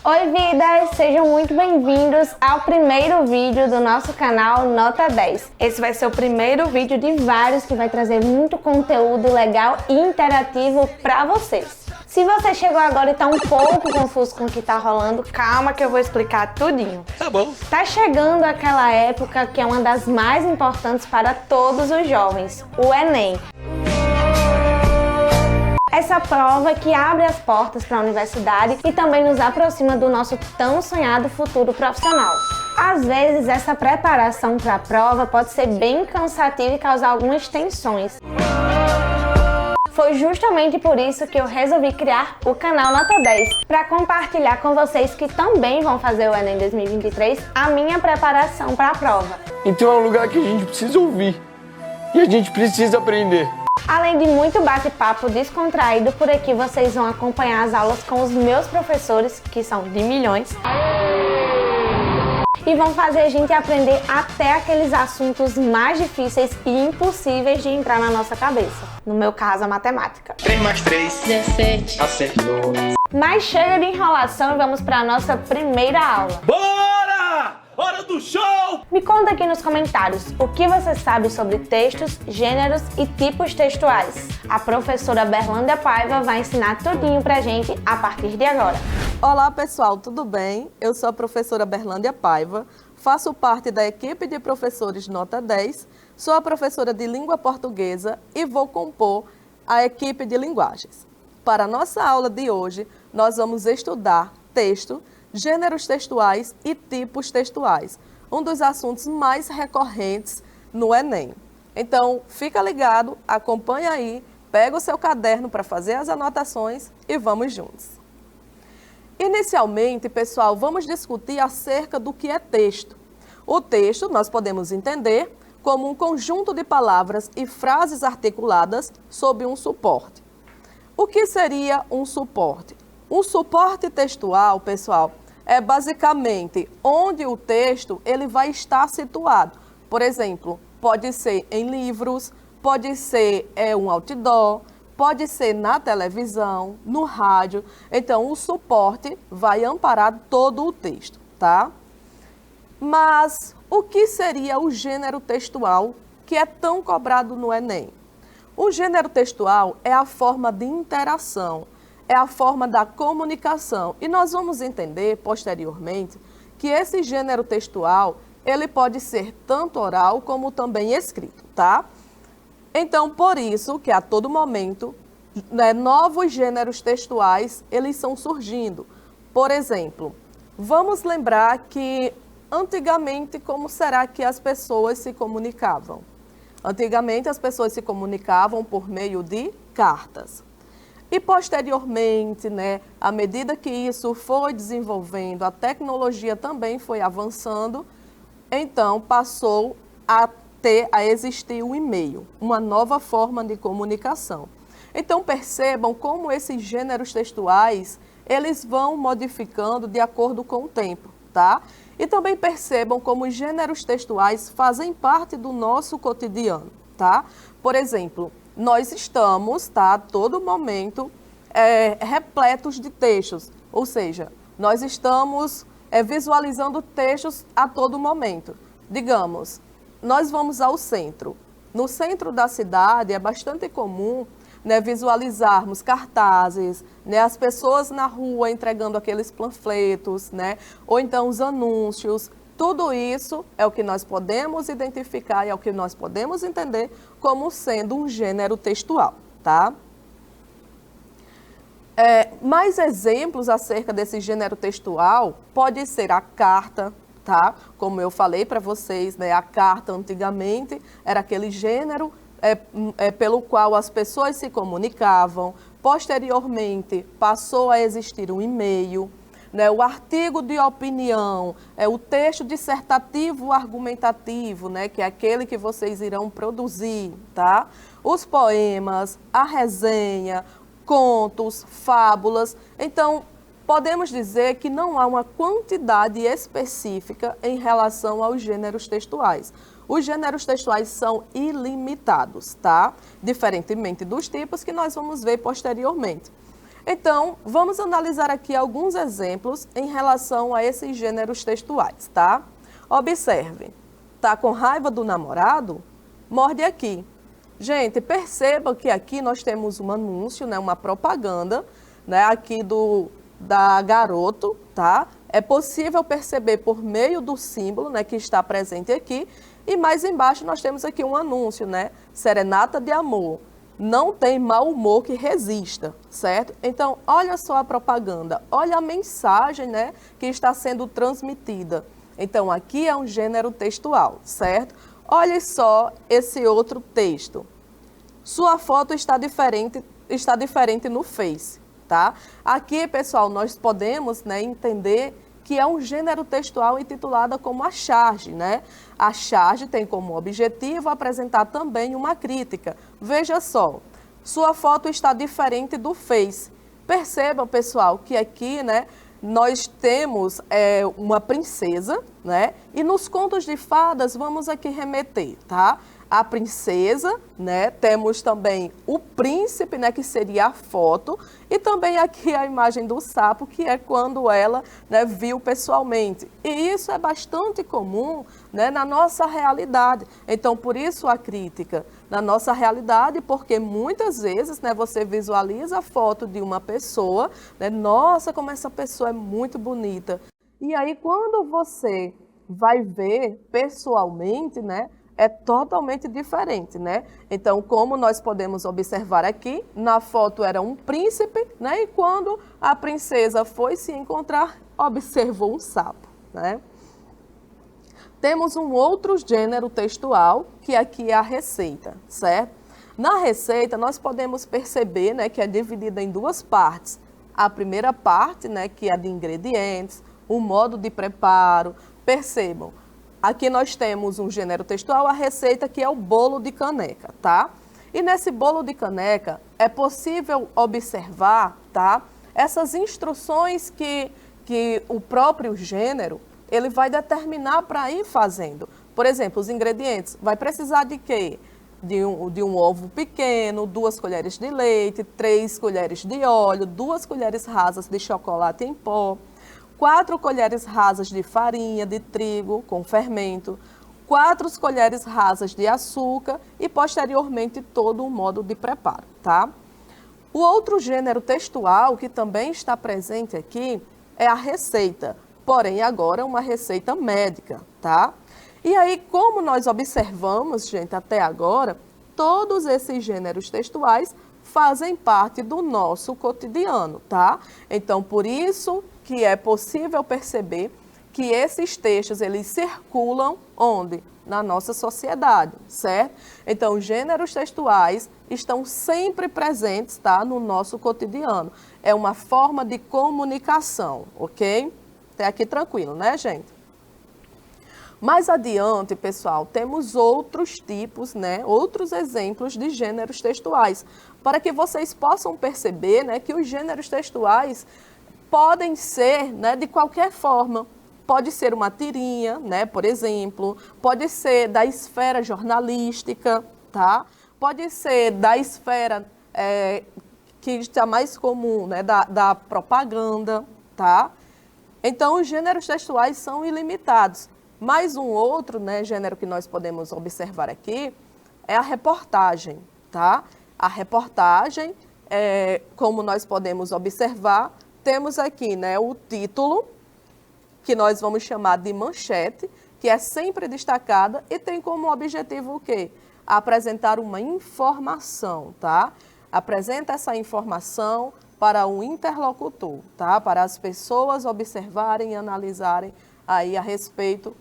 Oi, vidas! Sejam muito bem-vindos ao primeiro vídeo do nosso canal Nota 10. Esse vai ser o primeiro vídeo de vários que vai trazer muito conteúdo legal e interativo para vocês. Se você chegou agora e tá um pouco confuso com o que tá rolando, calma que eu vou explicar tudinho. Tá bom. Tá chegando aquela época que é uma das mais importantes para todos os jovens, o Enem. Essa prova que abre as portas para a universidade e também nos aproxima do nosso tão sonhado futuro profissional. Às vezes, essa preparação para a prova pode ser bem cansativa e causar algumas tensões. Foi justamente por isso que eu resolvi criar o canal Nota 10, para compartilhar com vocês que também vão fazer o Enem 2023 a minha preparação para a prova. Então é um lugar que a gente precisa ouvir e a gente precisa aprender. Além de muito bate-papo descontraído, por aqui vocês vão acompanhar as aulas com os meus professores, que são de milhões, e vão fazer a gente aprender até aqueles assuntos mais difíceis e impossíveis de entrar na nossa cabeça. No meu caso, a matemática. 3 mais 3, 17. Acertou. Mas chega de enrolação e vamos para a nossa primeira aula. Bora! Hora do show! Me conta aqui nos comentários o que você sabe sobre textos, gêneros e tipos textuais. A professora Berlândia Paiva vai ensinar tudinho pra gente a partir de agora. Olá pessoal, tudo bem? Eu sou a professora Berlândia Paiva, faço parte da equipe de professores Nota 10, sou a professora de língua portuguesa e vou compor a equipe de linguagens. Para a nossa aula de hoje, nós vamos estudar texto, gêneros textuais e tipos textuais, um dos assuntos mais recorrentes no Enem. Então, fica ligado, acompanha aí, pega o seu caderno para fazer as anotações e vamos juntos. Inicialmente, pessoal, vamos discutir acerca do que é texto. O texto nós podemos entender como um conjunto de palavras e frases articuladas sob um suporte. O que seria um suporte? Um suporte textual, pessoal, é basicamente onde o texto ele vai estar situado. Por exemplo, pode ser em livros, pode ser um outdoor, pode ser na televisão, no rádio. Então, o suporte vai amparar todo o texto, tá? Mas o que seria o gênero textual que é tão cobrado no Enem? O gênero textual é a forma de interação, é a forma da comunicação. E nós vamos entender posteriormente que esse gênero textual, ele pode ser tanto oral como também escrito, tá? Então, por isso que a todo momento, novos gêneros textuais, eles são surgindo. Por exemplo, vamos lembrar que antigamente, como será que as pessoas se comunicavam? Antigamente, as pessoas se comunicavam por meio de cartas. E posteriormente, à medida que isso foi desenvolvendo, a tecnologia também foi avançando, então passou a existir o e-mail, uma nova forma de comunicação. Então percebam como esses gêneros textuais, eles vão modificando de acordo com o tempo, tá? E também percebam como os gêneros textuais fazem parte do nosso cotidiano, tá? Por exemplo, nós estamos, a todo momento, repletos de textos, ou seja, nós estamos visualizando textos a todo momento. Digamos, nós vamos ao centro. No centro da cidade é bastante comum visualizarmos cartazes, as pessoas na rua entregando aqueles panfletos, ou então os anúncios. Tudo isso é o que nós podemos identificar e é o que nós podemos entender como sendo um gênero textual, tá? Mais exemplos acerca desse gênero textual pode ser a carta, tá? Como eu falei para vocês, a carta antigamente era aquele gênero pelo qual as pessoas se comunicavam. Posteriormente, passou a existir um e-mail, o artigo de opinião, o texto dissertativo argumentativo, que é aquele que vocês irão produzir, tá? Os poemas, a resenha, contos, fábulas. Então, podemos dizer que não há uma quantidade específica em relação aos gêneros textuais. Os gêneros textuais são ilimitados, tá? Diferentemente dos tipos que nós vamos ver posteriormente. Então, vamos analisar aqui alguns exemplos em relação a esses gêneros textuais, tá? Observe, tá com raiva do namorado? Morde aqui. Gente, perceba que aqui nós temos um anúncio, né, uma propaganda, né, aqui da Garoto, tá? É possível perceber por meio do símbolo, né, que está presente aqui. E mais embaixo nós temos aqui um anúncio, né? Serenata de amor. Não tem mau humor que resista, certo? Então, olha só a propaganda, olha a mensagem, né, que está sendo transmitida. Então, aqui é um gênero textual, certo? Olha só esse outro texto. Sua foto está diferente no Face, tá? Aqui, pessoal, nós podemos, né, entender que é um gênero textual intitulada como a charge, né? A charge tem como objetivo apresentar também uma crítica. Veja só, sua foto está diferente do Face. Percebam, pessoal, que aqui, né, nós temos uma princesa, né? E nos contos de fadas, vamos aqui remeter, tá? A princesa, né? Temos também o príncipe, né? Que seria a foto. E também aqui a imagem do sapo, que é quando ela, né, viu pessoalmente. E isso é bastante comum, né, na nossa realidade. Então, por isso a crítica na nossa realidade, porque muitas vezes, né, você visualiza a foto de uma pessoa, né? Nossa, como essa pessoa é muito bonita. E aí, quando você vai ver pessoalmente, né? É totalmente diferente, né? Então, como nós podemos observar aqui, na foto era um príncipe, né? E quando a princesa foi se encontrar, observou um sapo, né? Temos um outro gênero textual, que aqui é a receita, certo? Na receita, nós podemos perceber, né, que é dividida em duas partes. A primeira parte, né, que é a de ingredientes, o modo de preparo. Percebam, aqui nós temos um gênero textual, a receita, que é o bolo de caneca, tá? E nesse bolo de caneca é possível observar, tá? Essas instruções que o próprio gênero, ele vai determinar para ir fazendo. Por exemplo, os ingredientes, vai precisar de quê? De um ovo pequeno, 2 colheres de leite, 3 colheres de óleo, 2 colheres rasas de chocolate em pó, 4 colheres rasas de farinha de trigo com fermento, 4 colheres rasas de açúcar e, posteriormente, todo o modo de preparo, tá? O outro gênero textual que também está presente aqui é a receita, porém agora uma receita médica, tá? E aí, como nós observamos, gente, até agora, todos esses gêneros textuais fazem parte do nosso cotidiano, tá? Então, por isso que é possível perceber que esses textos, eles circulam onde? Na nossa sociedade, certo? Então, os gêneros textuais estão sempre presentes, tá? No nosso cotidiano. É uma forma de comunicação, ok? Até aqui tranquilo, né, gente? Mais adiante, pessoal, temos outros tipos, né? Outros exemplos de gêneros textuais, para que vocês possam perceber, né, que os gêneros textuais podem ser, né, de qualquer forma. Pode ser uma tirinha, né, por exemplo, pode ser da esfera jornalística, tá? Pode ser da esfera que está mais comum, né, da propaganda, tá? Então, os gêneros textuais são ilimitados. Mais um outro, né, gênero que nós podemos observar aqui é a reportagem, tá? A reportagem, como nós podemos observar, temos aqui, né, o título, que nós vamos chamar de manchete, que é sempre destacada e tem como objetivo o quê? Apresentar uma informação, tá? Apresenta essa informação para um interlocutor, tá? Para as pessoas observarem e analisarem aí a respeito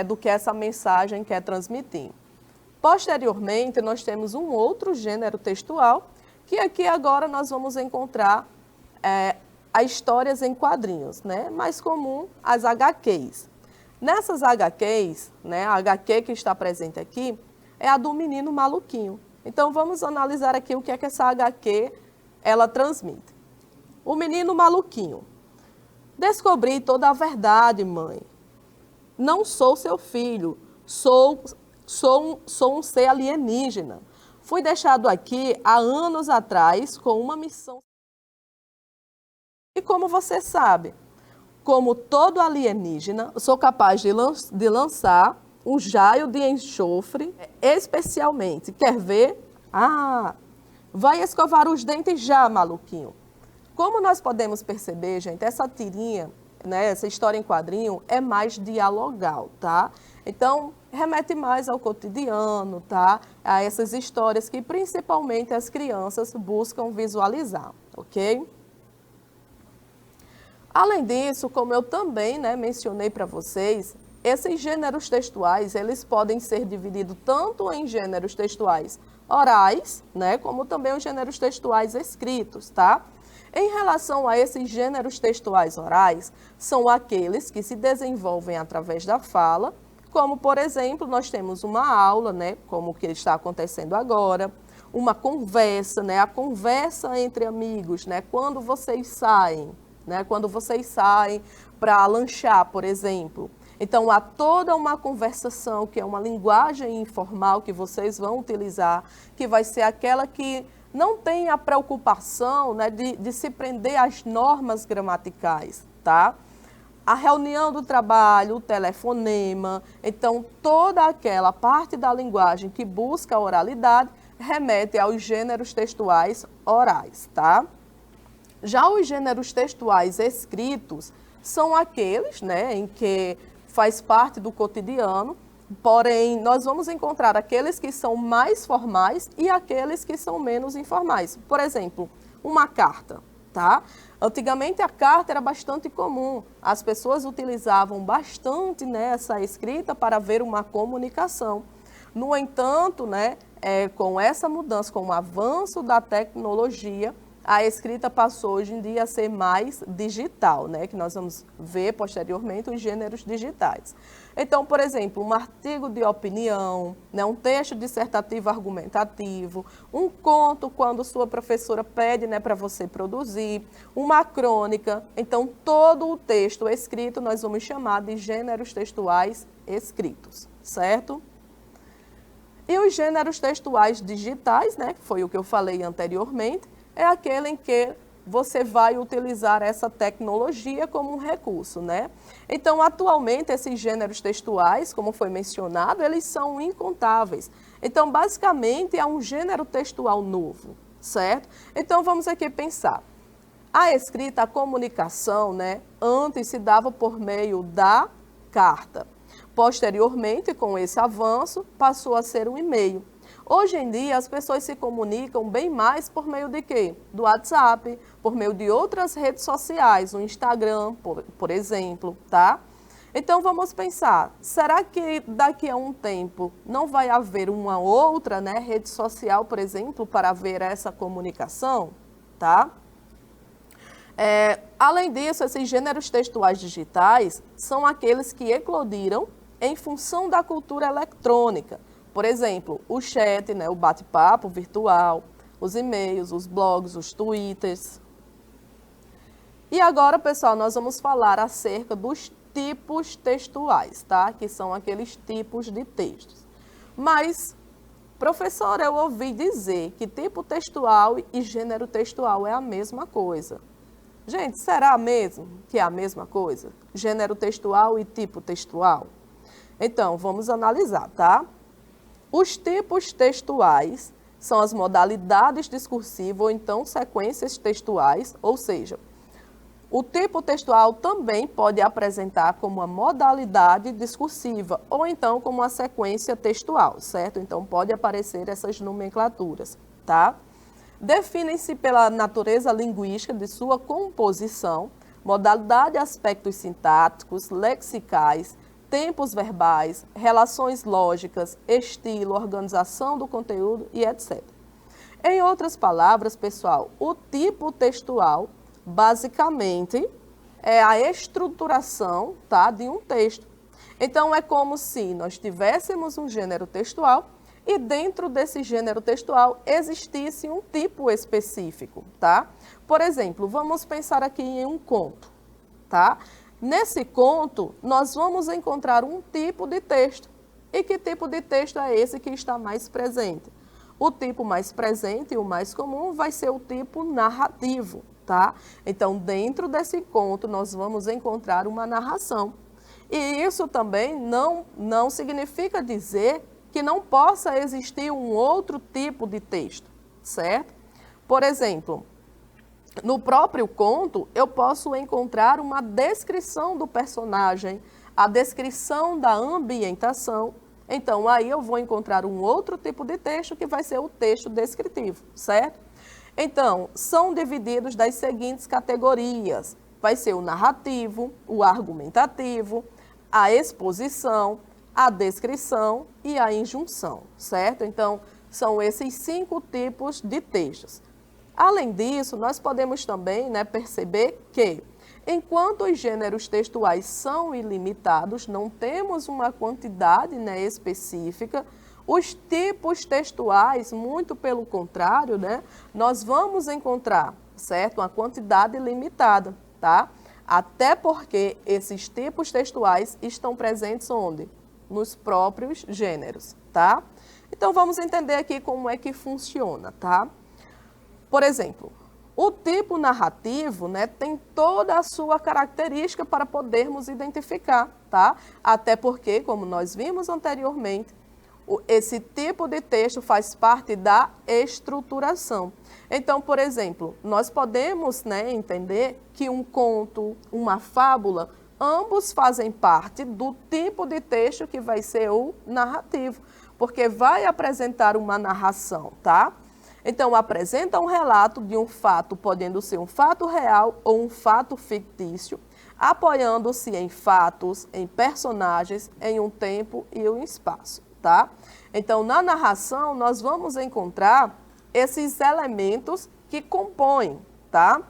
do que essa mensagem quer transmitir. Posteriormente, nós temos um outro gênero textual, que aqui agora nós vamos encontrar as histórias em quadrinhos, né? Mais comum, as HQs. Nessas HQs, né, a HQ que está presente aqui é a do Menino Maluquinho. Então, vamos analisar aqui o que é que essa HQ ela transmite. O Menino Maluquinho. Descobri toda a verdade, mãe. Não sou seu filho, sou um ser alienígena. Fui deixado aqui há anos atrás com uma missão E como você sabe, como todo alienígena, sou capaz de lançar um jaio de enxofre, especialmente. Quer ver? Ah, vai escovar os dentes já, maluquinho. Como nós podemos perceber, gente, essa tirinha, né, essa história em quadrinho é mais dialogal, tá? Então, remete mais ao cotidiano, tá? A essas histórias que principalmente as crianças buscam visualizar, ok? Além disso, como eu também, né, mencionei para vocês, esses gêneros textuais, eles podem ser divididos tanto em gêneros textuais orais, né, como também os gêneros textuais escritos, tá? Em relação a esses gêneros textuais orais, são aqueles que se desenvolvem através da fala, como, por exemplo, nós temos uma aula, né, como o que está acontecendo agora, uma conversa, né, a conversa entre amigos, né, quando vocês saem para lanchar, por exemplo. Então, há toda uma conversação, que é uma linguagem informal que vocês vão utilizar, que vai ser aquela que não tem a preocupação, né, de se prender às normas gramaticais, tá? A reunião do trabalho, o telefonema, então toda aquela parte da linguagem que busca a oralidade remete aos gêneros textuais orais, tá? Já os gêneros textuais escritos são aqueles, né, em que faz parte do cotidiano, porém nós vamos encontrar aqueles que são mais formais e aqueles que são menos informais. Por exemplo, uma carta, tá? Antigamente a carta era bastante comum, as pessoas utilizavam bastante, né, essa escrita para ver uma comunicação. No entanto, né, com essa mudança, com o avanço da tecnologia, a escrita passou hoje em dia a ser mais digital, né? Que nós vamos ver posteriormente os gêneros digitais. Então, por exemplo, um artigo de opinião, né? Um texto dissertativo argumentativo, um conto quando sua professora pede, né, para você produzir, uma crônica. Então, todo o texto escrito nós vamos chamar de gêneros textuais escritos, certo? E os gêneros textuais digitais, né? Que foi o que eu falei anteriormente, é aquele em que você vai utilizar essa tecnologia como um recurso, né? Então, atualmente, esses gêneros textuais, como foi mencionado, eles são incontáveis. Então, basicamente, é um gênero textual novo, certo? Então, vamos aqui pensar. A escrita, a comunicação, né, antes se dava por meio da carta. Posteriormente, com esse avanço, passou a ser um e-mail. Hoje em dia, as pessoas se comunicam bem mais por meio de quê? Do WhatsApp, por meio de outras redes sociais, o Instagram, por exemplo, tá? Então, vamos pensar, será que daqui a um tempo não vai haver uma outra, né, rede social, por exemplo, para ver essa comunicação, tá? Além disso, esses gêneros textuais digitais são aqueles que eclodiram em função da cultura eletrônica. Por exemplo, o chat, né, o bate-papo virtual, os e-mails, os blogs, os twitters. E agora, pessoal, nós vamos falar acerca dos tipos textuais, tá? Que são aqueles tipos de textos. Mas, professora, eu ouvi dizer que tipo textual e gênero textual é a mesma coisa. Gente, será mesmo que é a mesma coisa? Gênero textual e tipo textual? Então, vamos analisar, tá? Os tipos textuais são as modalidades discursivas ou então sequências textuais, ou seja, o tipo textual também pode apresentar como uma modalidade discursiva ou então como uma sequência textual, certo? Então, pode aparecer essas nomenclaturas, tá? Definem-se pela natureza linguística de sua composição, modalidade, aspectos sintáticos, lexicais, tempos verbais, relações lógicas, estilo, organização do conteúdo e etc. Em outras palavras, pessoal, o tipo textual, basicamente, é a estruturação, tá, de um texto. Então, é como se nós tivéssemos um gênero textual e dentro desse gênero textual existisse um tipo específico, tá? Por exemplo, vamos pensar aqui em um conto, tá? Nesse conto, nós vamos encontrar um tipo de texto. E que tipo de texto é esse que está mais presente? O tipo mais presente e o mais comum vai ser o tipo narrativo, tá? Então, dentro desse conto, nós vamos encontrar uma narração. E isso também não significa dizer que não possa existir um outro tipo de texto, certo? Por exemplo, no próprio conto, eu posso encontrar uma descrição do personagem, a descrição da ambientação. Então, aí eu vou encontrar um outro tipo de texto que vai ser o texto descritivo, certo? Então, são divididos das seguintes categorias. Vai ser o narrativo, o argumentativo, a exposição, a descrição e a injunção, certo? Então, são esses 5 tipos de textos. Além disso, nós podemos também, né, perceber que, enquanto os gêneros textuais são ilimitados, não temos uma quantidade, né, específica, os tipos textuais, muito pelo contrário, né, nós vamos encontrar, certo, uma quantidade limitada, tá? Até porque esses tipos textuais estão presentes onde? Nos próprios gêneros, tá? Então, vamos entender aqui como é que funciona, tá? Por exemplo, o tipo narrativo, né, tem toda a sua característica para podermos identificar, tá? Até porque, como nós vimos anteriormente, esse tipo de texto faz parte da estruturação. Então, por exemplo, nós podemos, né, entender que um conto, uma fábula, ambos fazem parte do tipo de texto que vai ser o narrativo, porque vai apresentar uma narração, tá? Então, apresenta um relato de um fato, podendo ser um fato real ou um fato fictício, apoiando-se em fatos, em personagens, em um tempo e um espaço, tá? Então, na narração, nós vamos encontrar esses elementos que compõem, tá?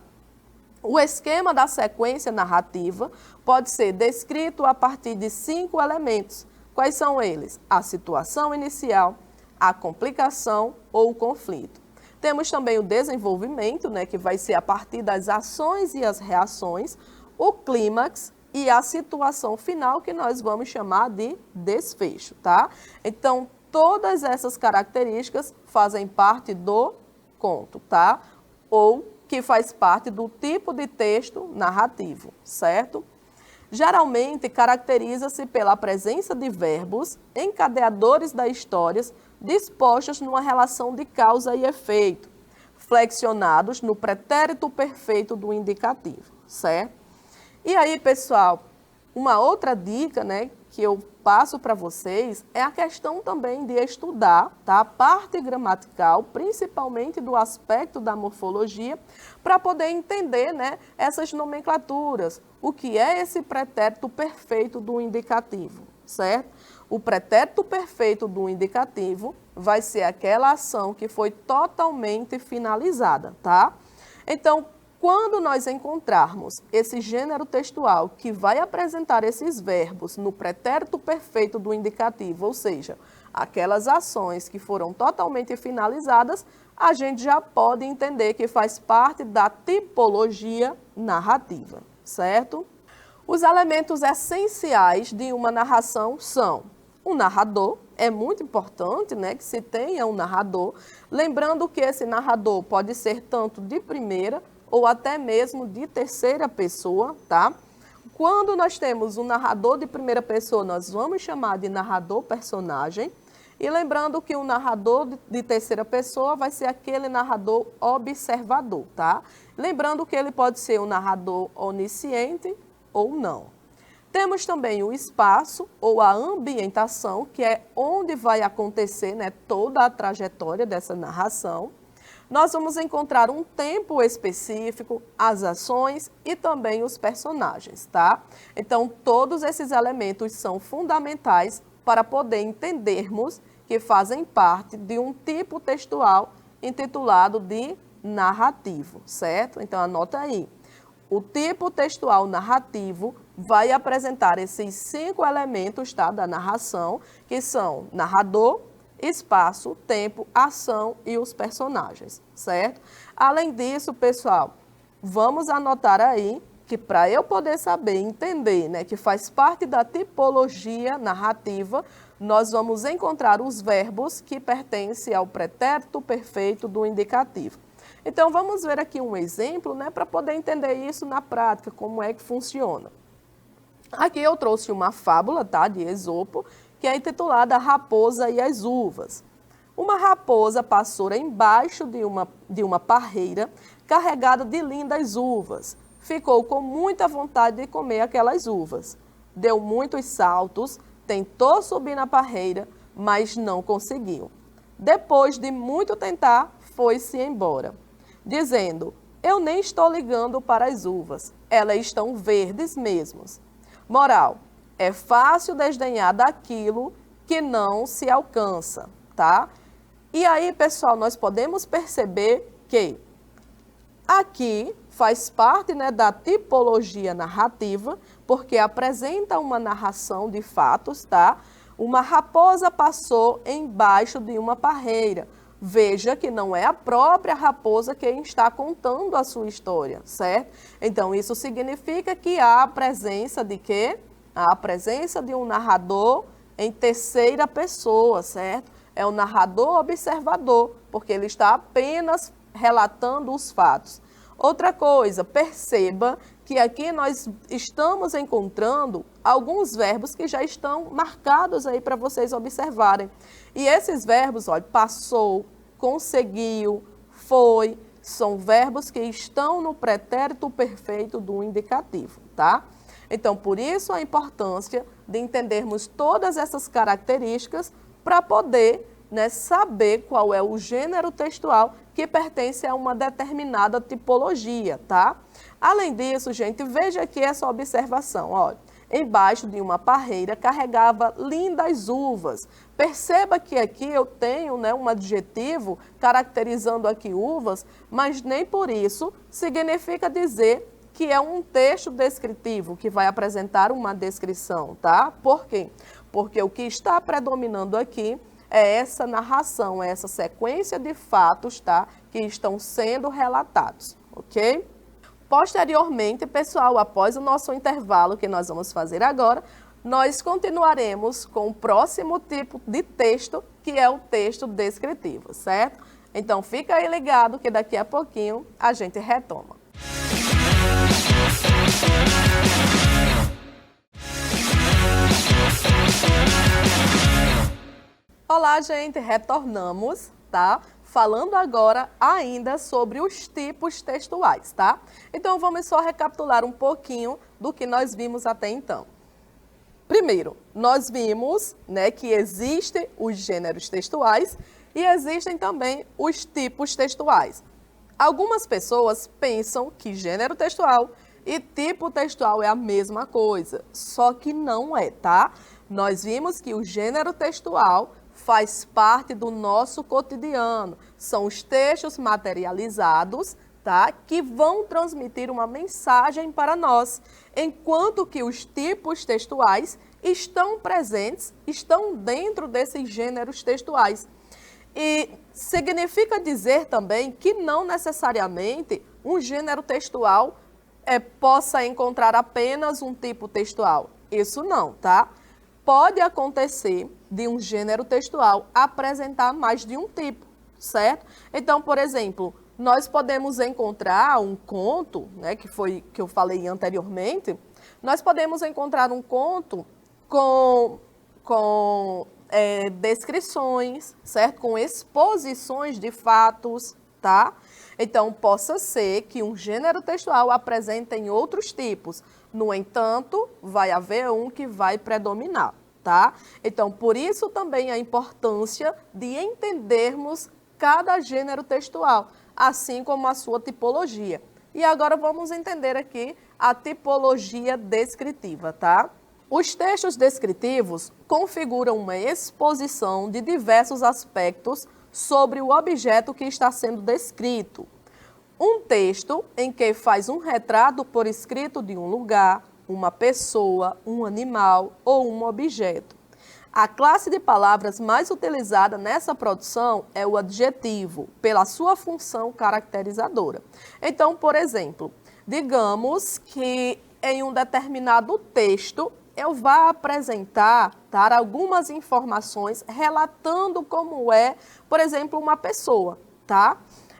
O esquema da sequência narrativa pode ser descrito a partir de 5 elementos. Quais são eles? A situação inicial, a complicação ou o conflito. Temos também o desenvolvimento, né, que vai ser a partir das ações e as reações, o clímax e a situação final, que nós vamos chamar de desfecho, tá? Então, todas essas características fazem parte do conto, tá? Ou que faz parte do tipo de texto narrativo, certo? Geralmente, caracteriza-se pela presença de verbos encadeadores das histórias dispostos numa relação de causa e efeito, flexionados no pretérito perfeito do indicativo, certo? E aí, pessoal, uma outra dica, né, que eu passo para vocês é a questão também de estudar, tá, a parte gramatical, principalmente do aspecto da morfologia, para poder entender, né, essas nomenclaturas, o que é esse pretérito perfeito do indicativo, certo? O pretérito perfeito do indicativo vai ser aquela ação que foi totalmente finalizada, tá? Então, quando nós encontrarmos esse gênero textual que vai apresentar esses verbos no pretérito perfeito do indicativo, ou seja, aquelas ações que foram totalmente finalizadas, a gente já pode entender que faz parte da tipologia narrativa, certo? Os elementos essenciais de uma narração são o narrador. É muito importante, né, que se tenha um narrador, lembrando que esse narrador pode ser tanto de primeira ou até mesmo de terceira pessoa, tá? Quando nós temos um narrador de primeira pessoa, nós vamos chamar de narrador personagem. E lembrando que o narrador de terceira pessoa vai ser aquele narrador observador, tá? Lembrando que ele pode ser um narrador onisciente ou não. Temos também o espaço ou a ambientação, que é onde vai acontecer, né, toda a trajetória dessa narração. Nós vamos encontrar um tempo específico, as ações e também os personagens, tá? Então, todos esses elementos são fundamentais para poder entendermos que fazem parte de um tipo textual intitulado de narrativo, certo? Então, anota aí. O tipo textual narrativo vai apresentar esses 5 elementos, tá, da narração, que são narrador, espaço, tempo, ação e os personagens, certo? Além disso, pessoal, vamos anotar aí que para eu poder saber, entender, né, que faz parte da tipologia narrativa, nós vamos encontrar os verbos que pertencem ao pretérito perfeito do indicativo. Então, vamos ver aqui um exemplo, né, para poder entender isso na prática, como é que funciona. Aqui eu trouxe uma fábula, tá, de Esopo, que é intitulada A Raposa e as Uvas. Uma raposa passou embaixo de uma parreira carregada de lindas uvas. Ficou com muita vontade de comer aquelas uvas. Deu muitos saltos, tentou subir na parreira, mas não conseguiu. Depois de muito tentar, foi-se embora, dizendo: eu nem estou ligando para as uvas, elas estão verdes mesmo. Moral: é fácil desdenhar daquilo que não se alcança, tá? E aí, pessoal, nós podemos perceber que aqui faz parte, né, da tipologia narrativa, porque apresenta uma narração de fatos, tá? Uma raposa passou embaixo de uma parreira. Veja que não é a própria raposa quem está contando a sua história, certo? Então, isso significa que há a presença de quê? Há a presença de um narrador em terceira pessoa, certo? É um narrador observador, porque ele está apenas relatando os fatos. Outra coisa, perceba que aqui nós estamos encontrando alguns verbos que já estão marcados aí para vocês observarem. E esses verbos, olha, passou, conseguiu, foi, são verbos que estão no pretérito perfeito do indicativo, tá? Então, por isso a importância de entendermos todas essas características para poder, né, saber qual é o gênero textual que pertence a uma determinada tipologia, tá? Além disso, gente, veja aqui essa observação, olha. Embaixo de uma parreira carregava lindas uvas. Perceba que aqui eu tenho, né, um adjetivo caracterizando aqui uvas, mas nem por isso significa dizer que é um texto descritivo, que vai apresentar uma descrição, tá? Por quê? Porque o que está predominando aqui é essa narração, é essa sequência de fatos, tá? Que estão sendo relatados, ok? Posteriormente, pessoal, após o nosso intervalo que nós vamos fazer agora, nós continuaremos com o próximo tipo de texto, que é o texto descritivo, certo? Então, fica aí ligado que daqui a pouquinho a gente retoma. Olá, gente, retornamos, tá? Falando agora ainda sobre os tipos textuais, tá? Então, vamos só recapitular um pouquinho do que nós vimos até então. Primeiro, nós vimos, né, que existem os gêneros textuais e existem também os tipos textuais. Algumas pessoas pensam que gênero textual e tipo textual é a mesma coisa, só que não é, tá? Nós vimos que o gênero textual faz parte do nosso cotidiano. São os textos materializados, tá? Que vão transmitir uma mensagem para nós, enquanto que os tipos textuais estão presentes, estão dentro desses gêneros textuais. E significa dizer também que não necessariamente um gênero textual possa encontrar apenas um tipo textual. Isso não, tá? Pode acontecer de um gênero textual apresentar mais de um tipo, certo? Então, por exemplo, nós podemos encontrar um conto, né, que eu falei anteriormente, nós podemos encontrar um conto com descrições, certo? Com exposições de fatos, tá? Então, possa ser que um gênero textual apresente em outros tipos. No entanto, vai haver um que vai predominar, tá? Então, por isso também a importância de entendermos cada gênero textual, assim como a sua tipologia. E agora vamos entender aqui a tipologia descritiva, tá? Os textos descritivos configuram uma exposição de diversos aspectos sobre o objeto que está sendo descrito. Um texto em que faz um retrato por escrito de um lugar, uma pessoa, um animal ou um objeto. A classe de palavras mais utilizada nessa produção é o adjetivo, pela sua função caracterizadora. Então, por exemplo, digamos que em um determinado texto eu vá apresentar, tá, algumas informações relatando como é, por exemplo, uma pessoa, tá?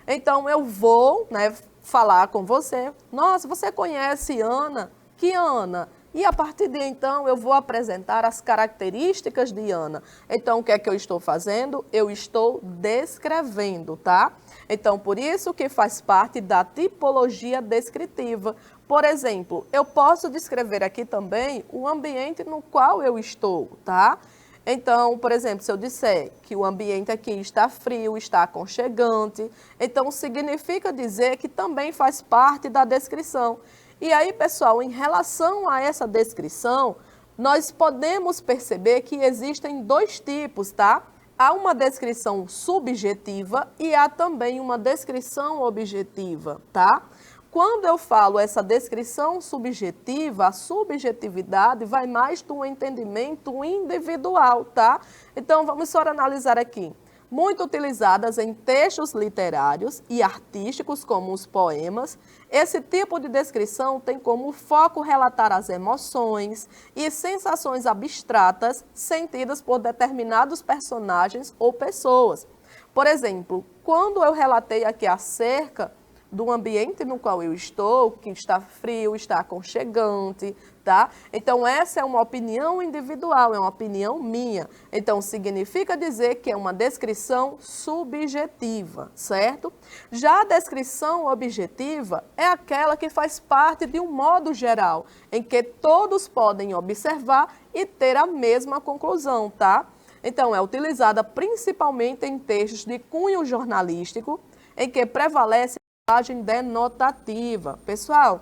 Então, eu vou, né, falar com você. Nossa, você conhece Ana? Que Ana? E a partir de então, eu vou apresentar as características de Ana. Então, o que é que eu estou fazendo? Eu estou descrevendo, tá? Então, por isso que faz parte da tipologia descritiva. Por exemplo, eu posso descrever aqui também o ambiente no qual eu estou, tá? Então, por exemplo, se eu disser que o ambiente aqui está frio, está aconchegante, então significa dizer que também faz parte da descrição. E aí, pessoal, em relação a essa descrição, nós podemos perceber que existem dois tipos, tá? Há uma descrição subjetiva e há também uma descrição objetiva, tá? Quando eu falo essa descrição subjetiva, a subjetividade vai mais do entendimento individual, tá? Então, vamos só analisar aqui. Muito utilizadas em textos literários e artísticos, como os poemas, esse tipo de descrição tem como foco relatar as emoções e sensações abstratas sentidas por determinados personagens ou pessoas. Por exemplo, quando eu relatei aqui acerca do ambiente no qual eu estou, que está frio, está aconchegante, tá? Então, essa é uma opinião individual, é uma opinião minha. Então, significa dizer que é uma descrição subjetiva, certo? Já a descrição objetiva é aquela que faz parte de um modo geral, em que todos podem observar e ter a mesma conclusão, tá? Então, é utilizada principalmente em textos de cunho jornalístico, em que prevalece linguagem denotativa. Pessoal,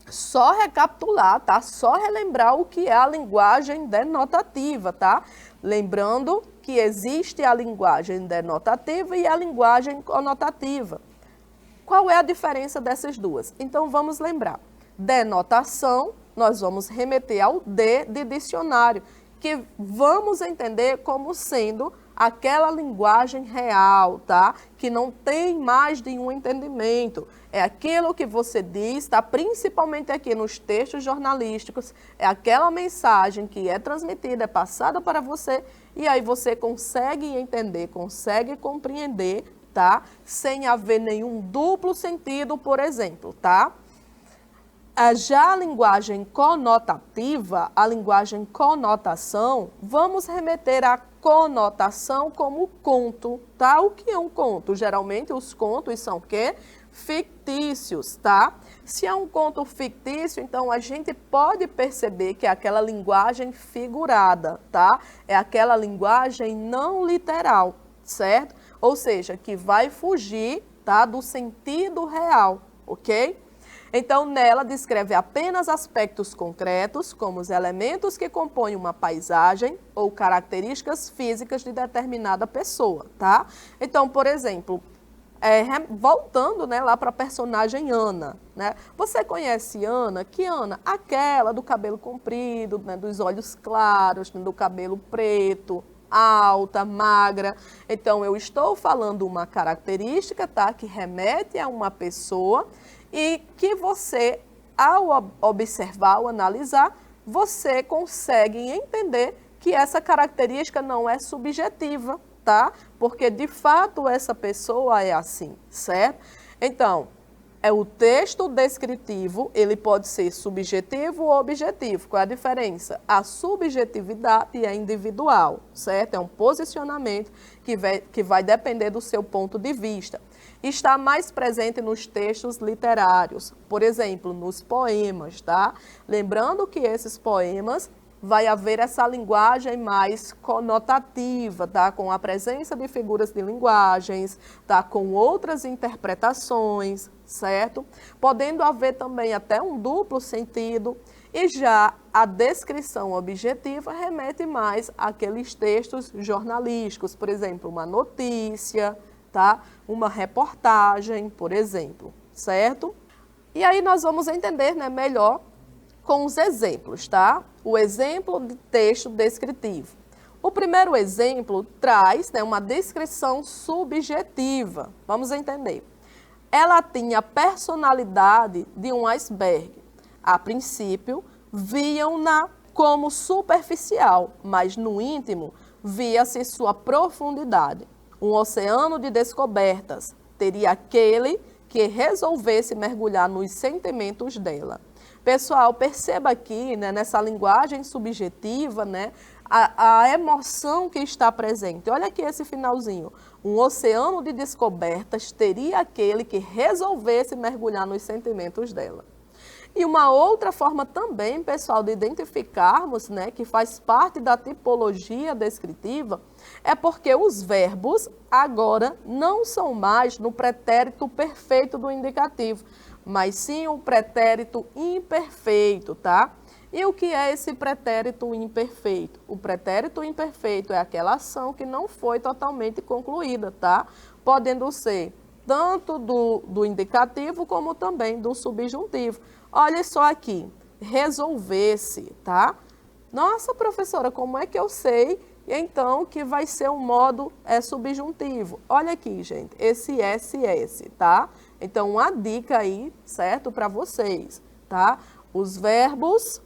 só recapitular, tá? Só relembrar o que é a linguagem denotativa, tá? Lembrando que existe a linguagem denotativa e a linguagem conotativa. Qual é a diferença dessas duas? Então, vamos lembrar. Denotação, nós vamos remeter ao de dicionário, que vamos entender como sendo aquela linguagem real, tá? Que não tem mais de um entendimento. É aquilo que você diz, tá? Principalmente aqui nos textos jornalísticos, é aquela mensagem que é transmitida, é passada para você, e aí você consegue entender, consegue compreender, tá? Sem haver nenhum duplo sentido, por exemplo, tá? Já a linguagem conotativa, a linguagem conotação, vamos remeter à conotação como conto, tá? O que é um conto? Geralmente os contos são o quê? Fictícios, tá? Se é um conto fictício, então a gente pode perceber que é aquela linguagem figurada, tá? É aquela linguagem não literal, certo? Ou seja, que vai fugir, tá, do sentido real, ok? Então, nela descreve apenas aspectos concretos, como os elementos que compõem uma paisagem ou características físicas de determinada pessoa, tá? Então, por exemplo, voltando, né, lá para a personagem Ana, né? Você conhece Ana? Que Ana? Aquela do cabelo comprido, né, dos olhos claros, né, do cabelo preto, alta, magra. Então, eu estou falando uma característica, tá, que remete a uma pessoa e que você, ao observar, ao analisar, você consegue entender que essa característica não é subjetiva, tá? Porque, de fato, essa pessoa é assim, certo? Então, o texto descritivo, ele pode ser subjetivo ou objetivo. Qual é a diferença? A subjetividade é individual, certo? É um posicionamento que vai depender do seu ponto de vista. Está mais presente nos textos literários, por exemplo, nos poemas, tá? Lembrando que esses poemas vai haver essa linguagem mais conotativa, tá? Com a presença de figuras de linguagens, tá? Com outras interpretações, certo? Podendo haver também até um duplo sentido. E já a descrição objetiva remete mais àqueles textos jornalísticos, por exemplo, uma notícia, tá? Uma reportagem, por exemplo, certo? E aí nós vamos entender, né, melhor com os exemplos, tá? O exemplo de texto descritivo. O primeiro exemplo traz, né, uma descrição subjetiva. Vamos entender. Ela tinha a personalidade de um iceberg. A princípio, viam-na como superficial, mas no íntimo via-se sua profundidade. Um oceano de descobertas, teria aquele que resolvesse mergulhar nos sentimentos dela. Pessoal, perceba aqui, né, nessa linguagem subjetiva, né, a emoção que está presente. Olha aqui esse finalzinho. Um oceano de descobertas teria aquele que resolvesse mergulhar nos sentimentos dela. E uma outra forma também, pessoal, de identificarmos, né, que faz parte da tipologia descritiva, é porque os verbos agora não são mais no pretérito perfeito do indicativo, mas sim o pretérito imperfeito, tá? E o que é esse pretérito imperfeito? O pretérito imperfeito é aquela ação que não foi totalmente concluída, tá? Podendo ser tanto do indicativo como também do subjuntivo. Olha só aqui, resolver-se, tá? Nossa, professora, como é que eu sei, então, que vai ser um modo subjuntivo? Olha aqui, gente, esse SS, tá? Então, uma dica aí, certo, para vocês, tá? Os verbos,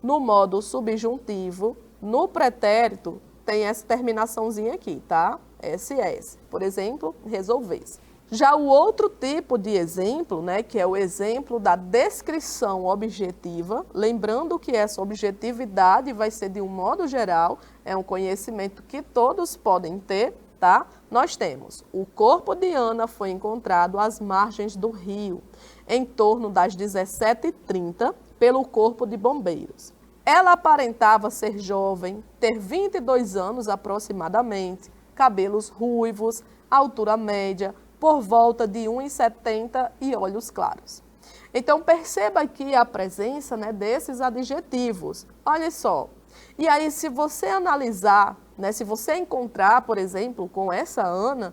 no modo subjuntivo, no pretérito, tem essa terminaçãozinha aqui, tá? SS. Por exemplo, resolver-se. Já o outro tipo de exemplo, né, que é o exemplo da descrição objetiva, lembrando que essa objetividade vai ser de um modo geral, é um conhecimento que todos podem ter, tá? Nós temos: o corpo de Ana foi encontrado às margens do rio, em torno das 17h30, pelo corpo de bombeiros. Ela aparentava ser jovem, ter 22 anos aproximadamente, cabelos ruivos, altura média, por volta de 1,70 e olhos claros. Então, perceba aqui a presença, né, desses adjetivos. Olha só. E aí, se você analisar, né, se você encontrar, por exemplo, com essa Ana,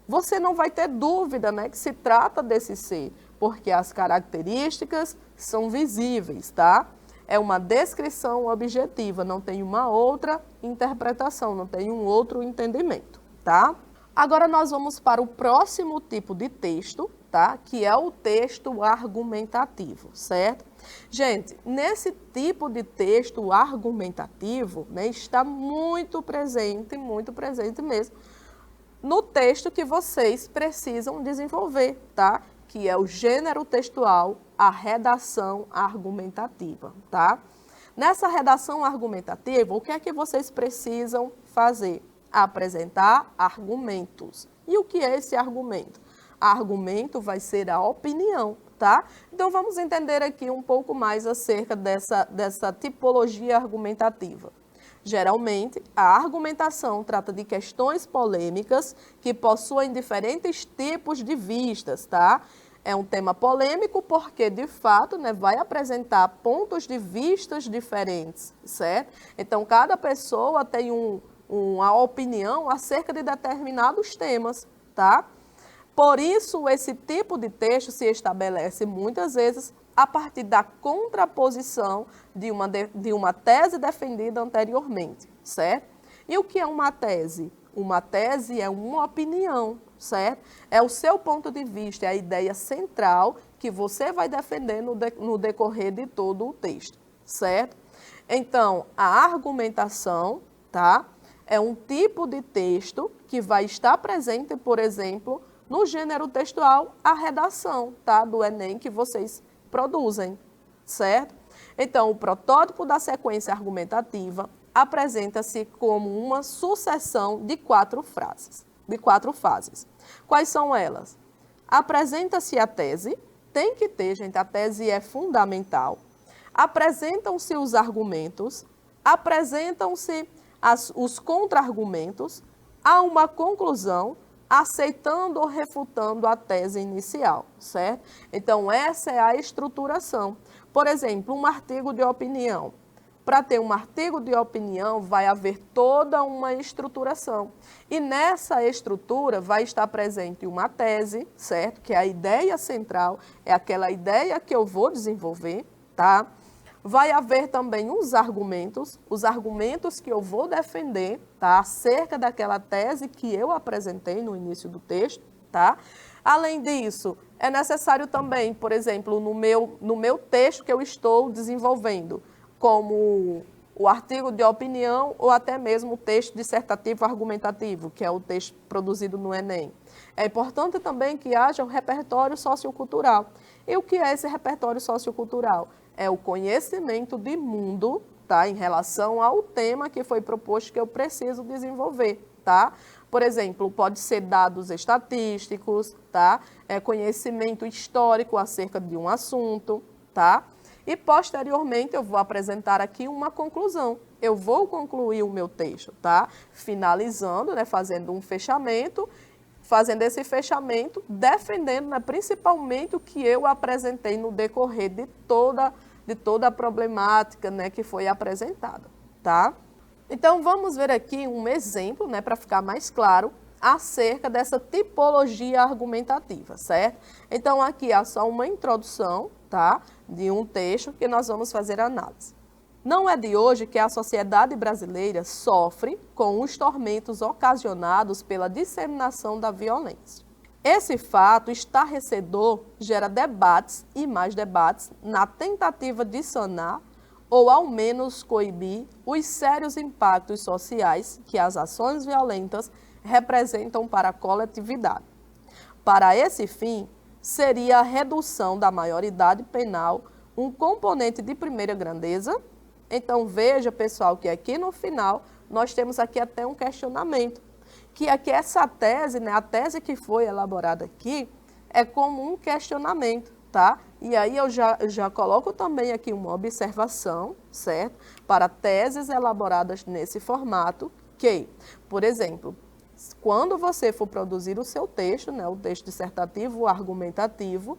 você não vai ter dúvida, né, que se trata desse ser, porque as características são visíveis, tá? É uma descrição objetiva, não tem uma outra interpretação, não tem um outro entendimento, tá? Agora nós vamos para o próximo tipo de texto, tá? Que é o texto argumentativo, certo? Gente, nesse tipo de texto argumentativo, né, está muito presente mesmo, no texto que vocês precisam desenvolver, tá? Que é o gênero textual, a redação argumentativa, tá? Nessa redação argumentativa, o que é que vocês precisam fazer? Apresentar argumentos. E o que é esse argumento? Argumento vai ser a opinião, tá? Então, vamos entender aqui um pouco mais acerca dessa tipologia argumentativa. Geralmente, a argumentação trata de questões polêmicas que possuem diferentes tipos de vistas, tá? É um tema polêmico porque, de fato, né, vai apresentar pontos de vistas diferentes, certo? Então, cada pessoa tem uma opinião acerca de determinados temas, tá? Por isso, esse tipo de texto se estabelece muitas vezes a partir da contraposição de uma tese defendida anteriormente, certo? E o que é uma tese? Uma tese é uma opinião, certo? É o seu ponto de vista, é a ideia central que você vai defender no decorrer de todo o texto, certo? Então, a argumentação, tá? É um tipo de texto que vai estar presente, por exemplo, no gênero textual, a redação, tá? Do Enem que vocês produzem, certo? Então, o protótipo da sequência argumentativa apresenta-se como uma sucessão de quatro fases. Quais são elas? Apresenta-se a tese, tem que ter, gente, a tese é fundamental. Apresentam-se os argumentos, apresentam-se os contra-argumentos, há uma conclusão, aceitando ou refutando a tese inicial, certo? Então, essa é a estruturação. Por exemplo, um artigo de opinião. Para ter um artigo de opinião, vai haver toda uma estruturação. E nessa estrutura vai estar presente uma tese, certo? Que é a ideia central, é aquela ideia que eu vou desenvolver, tá? Vai haver também os argumentos que eu vou defender, tá? Acerca daquela tese que eu apresentei no início do texto, tá? Além disso, é necessário também, por exemplo, no meu texto que eu estou desenvolvendo, como o artigo de opinião ou até mesmo o texto dissertativo argumentativo, que é o texto produzido no Enem. É importante também que haja um repertório sociocultural. E o que é esse repertório sociocultural? É o conhecimento de mundo, tá, em relação ao tema que foi proposto que eu preciso desenvolver, tá? Por exemplo, pode ser dados estatísticos, tá? Conhecimento histórico acerca de um assunto, tá? E posteriormente eu vou apresentar aqui uma conclusão. Eu vou concluir o meu texto, tá? Finalizando, né, fazendo um fechamento, fazendo esse fechamento, defendendo, né, principalmente o que eu apresentei no decorrer de toda a problemática, né, que foi apresentada, tá? Então, vamos ver aqui um exemplo, né, para ficar mais claro, acerca dessa tipologia argumentativa, certo? Então, aqui é só uma introdução, tá, de um texto que nós vamos fazer análise. Não é de hoje que a sociedade brasileira sofre com os tormentos ocasionados pela disseminação da violência. Esse fato estarrecedor gera debates e mais debates na tentativa de sanar ou ao menos coibir os sérios impactos sociais que as ações violentas representam para a coletividade. Para esse fim, seria a redução da maioridade penal um componente de primeira grandeza. Então veja, pessoal, que aqui no final nós temos aqui até um questionamento, que aqui essa tese, né, a tese que foi elaborada aqui, é como um questionamento, tá? E aí eu já coloco também aqui uma observação, certo? Para teses elaboradas nesse formato, que, por exemplo, quando você for produzir o seu texto, né, o texto dissertativo, o argumentativo,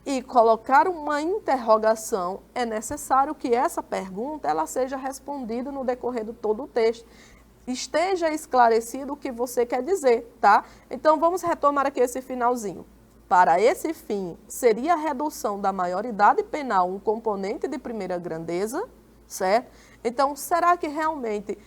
e colocar uma interrogação, é necessário que essa pergunta ela seja respondida no decorrer de todo o texto. Esteja esclarecido o que você quer dizer, tá? Então, vamos retomar aqui esse finalzinho. Para esse fim, seria a redução da maioridade penal um componente de primeira grandeza, certo? Então, será que realmente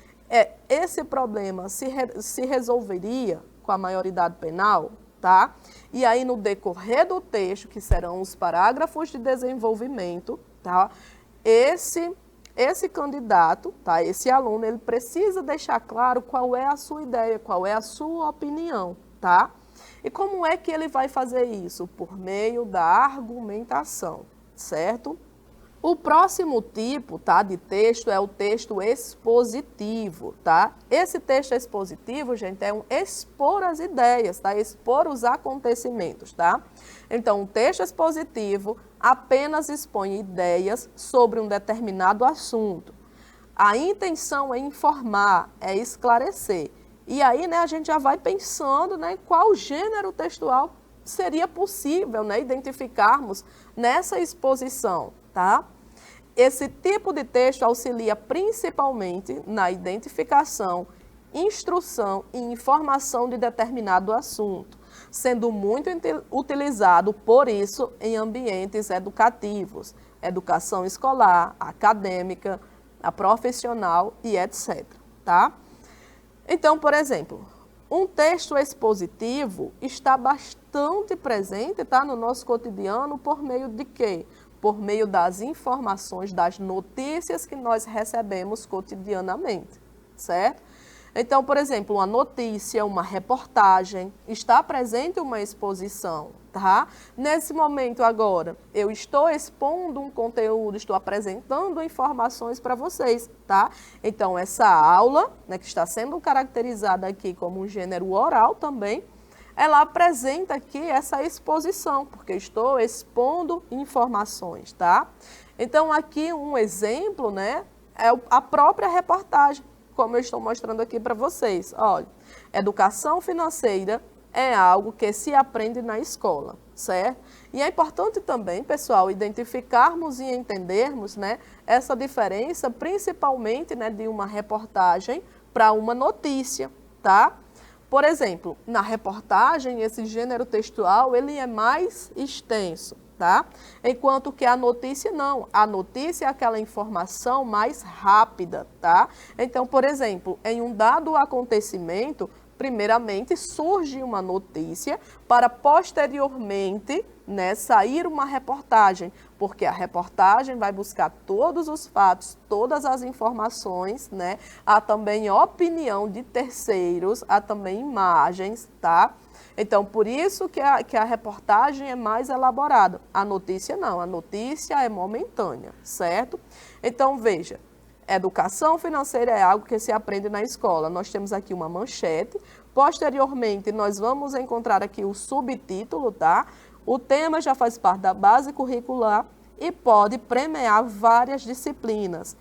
esse problema se resolveria com a maioridade penal? Tá? E aí, no decorrer do texto, que serão os parágrafos de desenvolvimento, tá? Esse candidato, tá? Esse aluno, ele precisa deixar claro qual é a sua ideia, qual é a sua opinião, tá? E como é que ele vai fazer isso? Por meio da argumentação, certo? O próximo tipo, tá, de texto é o texto expositivo, tá? Esse texto expositivo, gente, é um expor as ideias, tá? Expor os acontecimentos, tá? Então, o texto expositivo apenas expõe ideias sobre um determinado assunto. A intenção é informar, é esclarecer. E aí, né, a gente já vai pensando, né, qual gênero textual seria possível, né, identificarmos nessa exposição, tá? Esse tipo de texto auxilia principalmente na identificação, instrução e informação de determinado assunto, sendo muito utilizado, por isso, em ambientes educativos, educação escolar, acadêmica, a profissional e etc. Tá? Então, por exemplo, um texto expositivo está bastante presente, tá, no nosso cotidiano por meio de quê? Por meio das informações, das notícias que nós recebemos cotidianamente, certo? Então, por exemplo, uma notícia, uma reportagem, está presente uma exposição, tá? Nesse momento agora, eu estou expondo um conteúdo, estou apresentando informações para vocês, tá? Então, essa aula, né, que está sendo caracterizada aqui como um gênero oral também, ela apresenta aqui essa exposição, porque eu estou expondo informações, tá? Então, aqui um exemplo, né, é a própria reportagem, como eu estou mostrando aqui para vocês. Olha, educação financeira é algo que se aprende na escola, certo? E é importante também, pessoal, identificarmos e entendermos, né, essa diferença, principalmente, né, de uma reportagem para uma notícia, tá? Por exemplo, na reportagem, esse gênero textual, ele é mais extenso, tá? Enquanto que a notícia não. A notícia é aquela informação mais rápida, tá? Então, por exemplo, em um dado acontecimento, Primeiramente, surge uma notícia para posteriormente, né, sair uma reportagem, porque a reportagem vai buscar todos os fatos, todas as informações, né? Há também opinião de terceiros, há também imagens, tá? Então, por isso que a reportagem é mais elaborada. A notícia não, a notícia é momentânea, certo? Então, veja. Educação financeira é algo que se aprende na escola. Nós temos aqui uma manchete. Posteriormente, nós vamos encontrar aqui o subtítulo, tá? O tema já faz parte da base curricular e pode premiar várias disciplinas.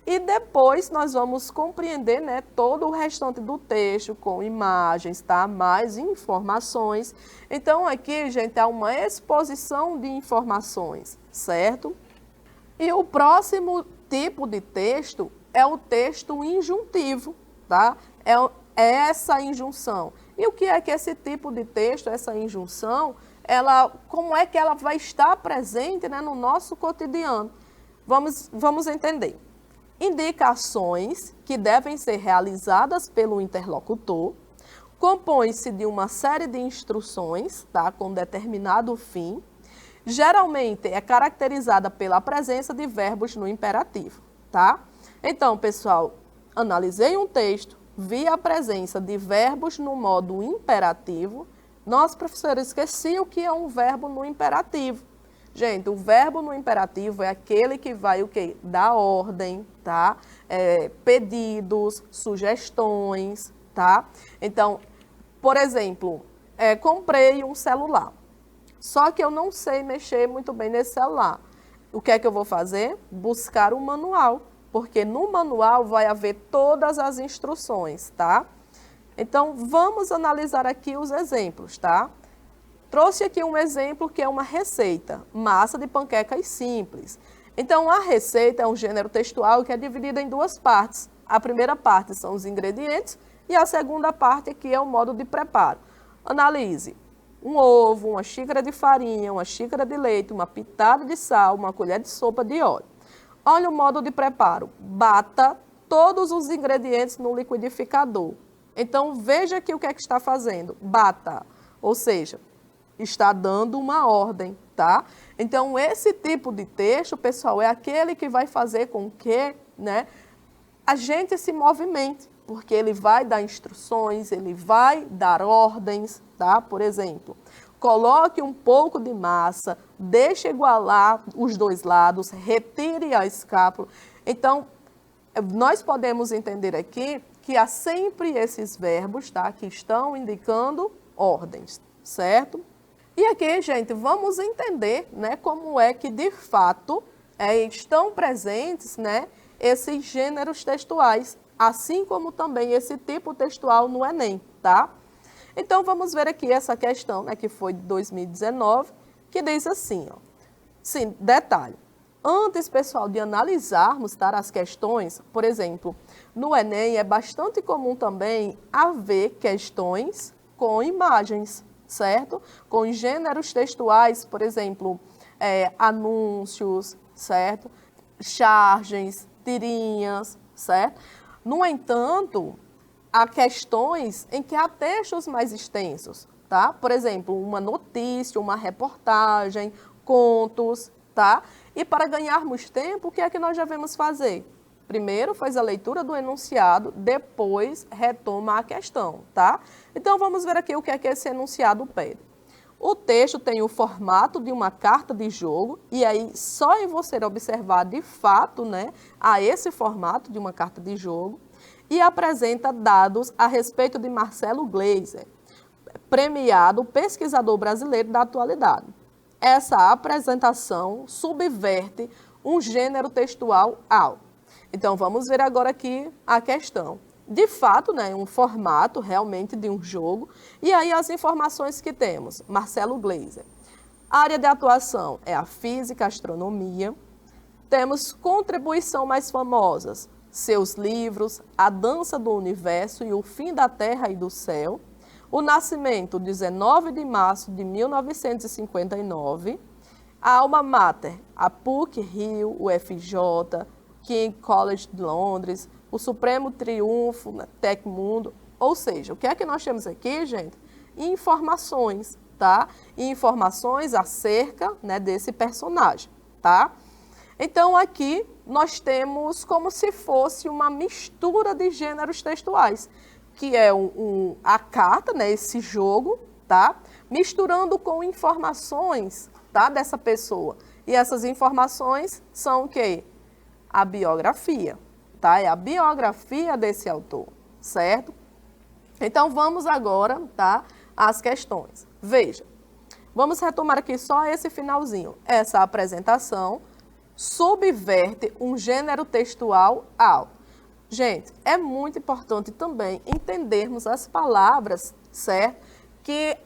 E depois nós vamos compreender, né, todo o restante do texto com imagens, tá? Mais informações. Então, aqui, gente, há uma exposição de informações, certo? E o próximo tipo de texto é o texto injuntivo, tá? É essa injunção. E o que é que esse tipo de texto, essa injunção, como é que ela vai estar presente, né, no nosso cotidiano? Vamos entender. Indicações que devem ser realizadas pelo interlocutor, compõe-se de uma série de instruções, tá, com determinado fim. Geralmente é caracterizada pela presença de verbos no imperativo, tá? Então, pessoal, analisei um texto, vi a presença de verbos no modo imperativo. Nossa, professora, esqueci o que é um verbo no imperativo. Gente, o verbo no imperativo é aquele que vai o quê? Dar ordem, tá? Pedidos, sugestões, tá? Então, por exemplo, comprei um celular. Só que eu não sei mexer muito bem nesse celular. O que é que eu vou fazer? Buscar um manual, porque no manual vai haver todas as instruções, tá? Então, vamos analisar aqui os exemplos, tá? Trouxe aqui um exemplo que é uma receita, massa de panquecas simples. Então, a receita é um gênero textual que é dividido em duas partes. A primeira parte são os ingredientes e a segunda parte aqui é o modo de preparo. Analise. Um ovo, uma xícara de farinha, uma xícara de leite, uma pitada de sal, uma colher de sopa de óleo. Olha o modo de preparo. Bata todos os ingredientes no liquidificador. Então, veja aqui o que é que está fazendo. Bata, ou seja, está dando uma ordem, tá? Então, esse tipo de texto, pessoal, é aquele que vai fazer com que, né, a gente se movimente, porque ele vai dar instruções, ele vai dar ordens, tá? Por exemplo, coloque um pouco de massa, deixe igualar os dois lados, retire a escápula. Então, nós podemos entender aqui que há sempre esses verbos, tá? Que estão indicando ordens, certo? E aqui, gente, vamos entender, né, como é que, de fato, estão presentes, né, esses gêneros textuais, assim como também esse tipo textual no Enem, tá? Então, vamos ver aqui essa questão, né, que foi de 2019, que diz assim, ó. Sim, detalhe. Antes, pessoal, de analisarmos, tá, as questões, por exemplo, no Enem é bastante comum também haver questões com imagens, certo? Com gêneros textuais, por exemplo, anúncios, certo? Chargens, tirinhas, certo? No entanto, há questões em que há textos mais extensos, tá? Por exemplo, uma notícia, uma reportagem, contos, tá? E para ganharmos tempo, o que é que nós devemos fazer? Primeiro faz a leitura do enunciado, depois retoma a questão, tá? Então, vamos ver aqui o que é que esse enunciado pede. O texto tem o formato de uma carta de jogo, e aí só em você observar de fato, né, a esse formato de uma carta de jogo, e apresenta dados a respeito de Marcelo Gleiser, premiado pesquisador brasileiro da atualidade. Essa apresentação subverte um gênero textual alto. Então, vamos ver agora aqui a questão. De fato, né, um formato realmente de um jogo. E aí as informações que temos. Marcelo Gleiser. A área de atuação é a física, a astronomia. Temos contribuição mais famosas. Seus livros, A Dança do Universo e O Fim da Terra e do Céu. O nascimento, 19 de março de 1959. A alma mater, a PUC Rio, o FJ, King College de Londres, o Supremo Triunfo, Tecmundo, Ou seja, o que é que nós temos aqui, gente? Informações, tá? Informações acerca, né, desse personagem, tá? Então, aqui nós temos como se fosse uma mistura de gêneros textuais, que é a carta, né, esse jogo, tá? Misturando com informações, tá, dessa pessoa. E essas informações são o quê? A biografia, tá? É a biografia desse autor, certo? Então, vamos agora, tá, às questões. Veja, vamos retomar aqui só esse finalzinho. Essa apresentação subverte um gênero textual ao. Gente, é muito importante também entendermos as palavras, certo? Que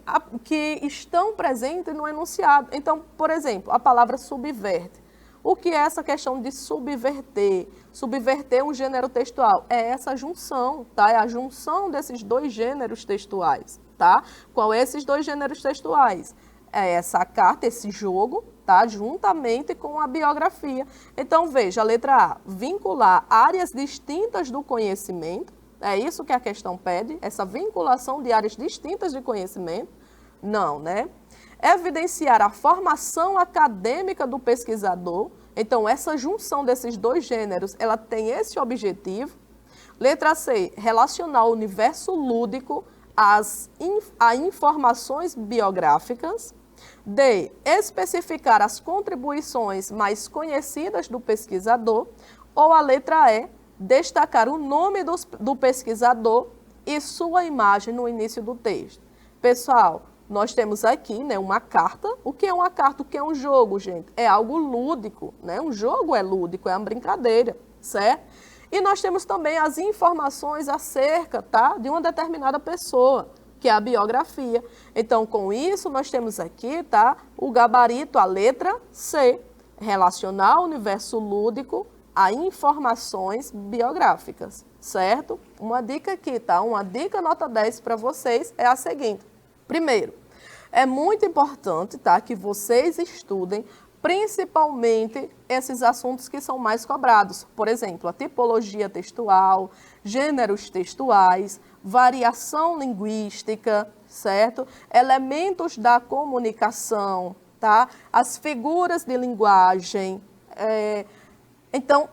estão presentes no enunciado. Então, por exemplo, a palavra subverte. O que é essa questão de subverter? Subverter um gênero textual. É essa junção, tá? É a junção desses dois gêneros textuais, tá? Qual é esses dois gêneros textuais? É essa carta, esse jogo, tá? Juntamente com a biografia. Então, veja, a letra A, vincular áreas distintas do conhecimento. É isso que a questão pede, essa vinculação de áreas distintas de conhecimento? Não, né? Evidenciar a formação acadêmica do pesquisador. Então, essa junção desses dois gêneros, ela tem esse objetivo. Letra C, relacionar o universo lúdico a informações biográficas. D, especificar as contribuições mais conhecidas do pesquisador. Ou a letra E, destacar o nome do pesquisador e sua imagem no início do texto. Pessoal, nós temos aqui, né, uma carta. O que é uma carta? O que é um jogo, gente? É algo lúdico, né? Um jogo é lúdico, é uma brincadeira, certo? E nós temos também as informações acerca, tá, de uma determinada pessoa, que é a biografia. Então, com isso, nós temos aqui, tá, o gabarito, a letra C, relacionar o universo lúdico a informações biográficas, certo? Uma dica aqui, tá? Uma dica nota 10 para vocês é a seguinte. Primeiro, é muito importante, tá, que vocês estudem principalmente esses assuntos que são mais cobrados. Por exemplo, a tipologia textual, gêneros textuais, variação linguística, certo? Elementos da comunicação, tá? As figuras de linguagem. Então,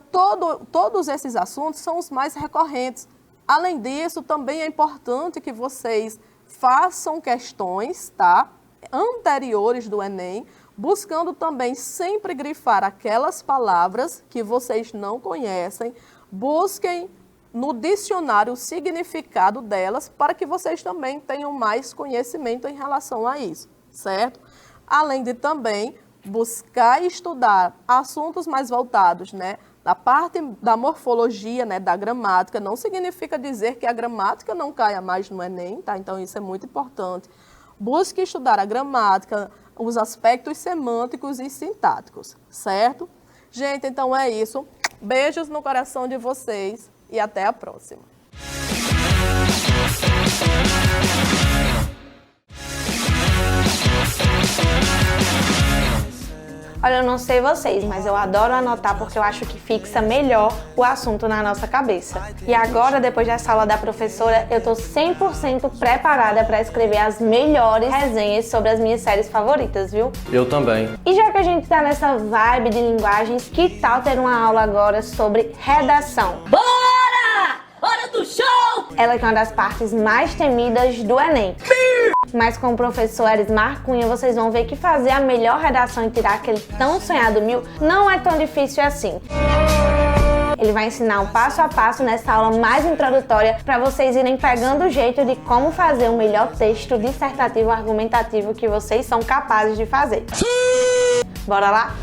todos esses assuntos são os mais recorrentes. Além disso, também é importante que vocês façam questões, tá, anteriores do Enem, buscando também sempre grifar aquelas palavras que vocês não conhecem. Busquem no dicionário o significado delas para que vocês também tenham mais conhecimento em relação a isso, certo? Além de também buscar e estudar assuntos mais voltados, né, da parte da morfologia, né, da gramática. Não significa dizer que a gramática não caia mais no Enem, tá? Então, isso é muito importante. Busque estudar a gramática, os aspectos semânticos e sintáticos, certo? Gente, então é isso. Beijos no coração de vocês e até a próxima. Olha, eu não sei vocês, mas eu adoro anotar porque eu acho que fixa melhor o assunto na nossa cabeça. E agora, depois dessa aula da professora, eu tô 100% preparada para escrever as melhores resenhas sobre as minhas séries favoritas, viu? Eu também. E já que a gente tá nessa vibe de linguagens, que tal ter uma aula agora sobre redação? Bora! Hora do show! Ela que é uma das partes mais temidas do Enem. Mas com o professor Erismar Cunha, vocês vão ver que fazer a melhor redação e tirar aquele tão sonhado 1000 não é tão difícil assim. Ele vai ensinar um passo a passo nessa aula mais introdutória para vocês irem pegando o jeito de como fazer o melhor texto dissertativo argumentativo que vocês são capazes de fazer. Bora lá?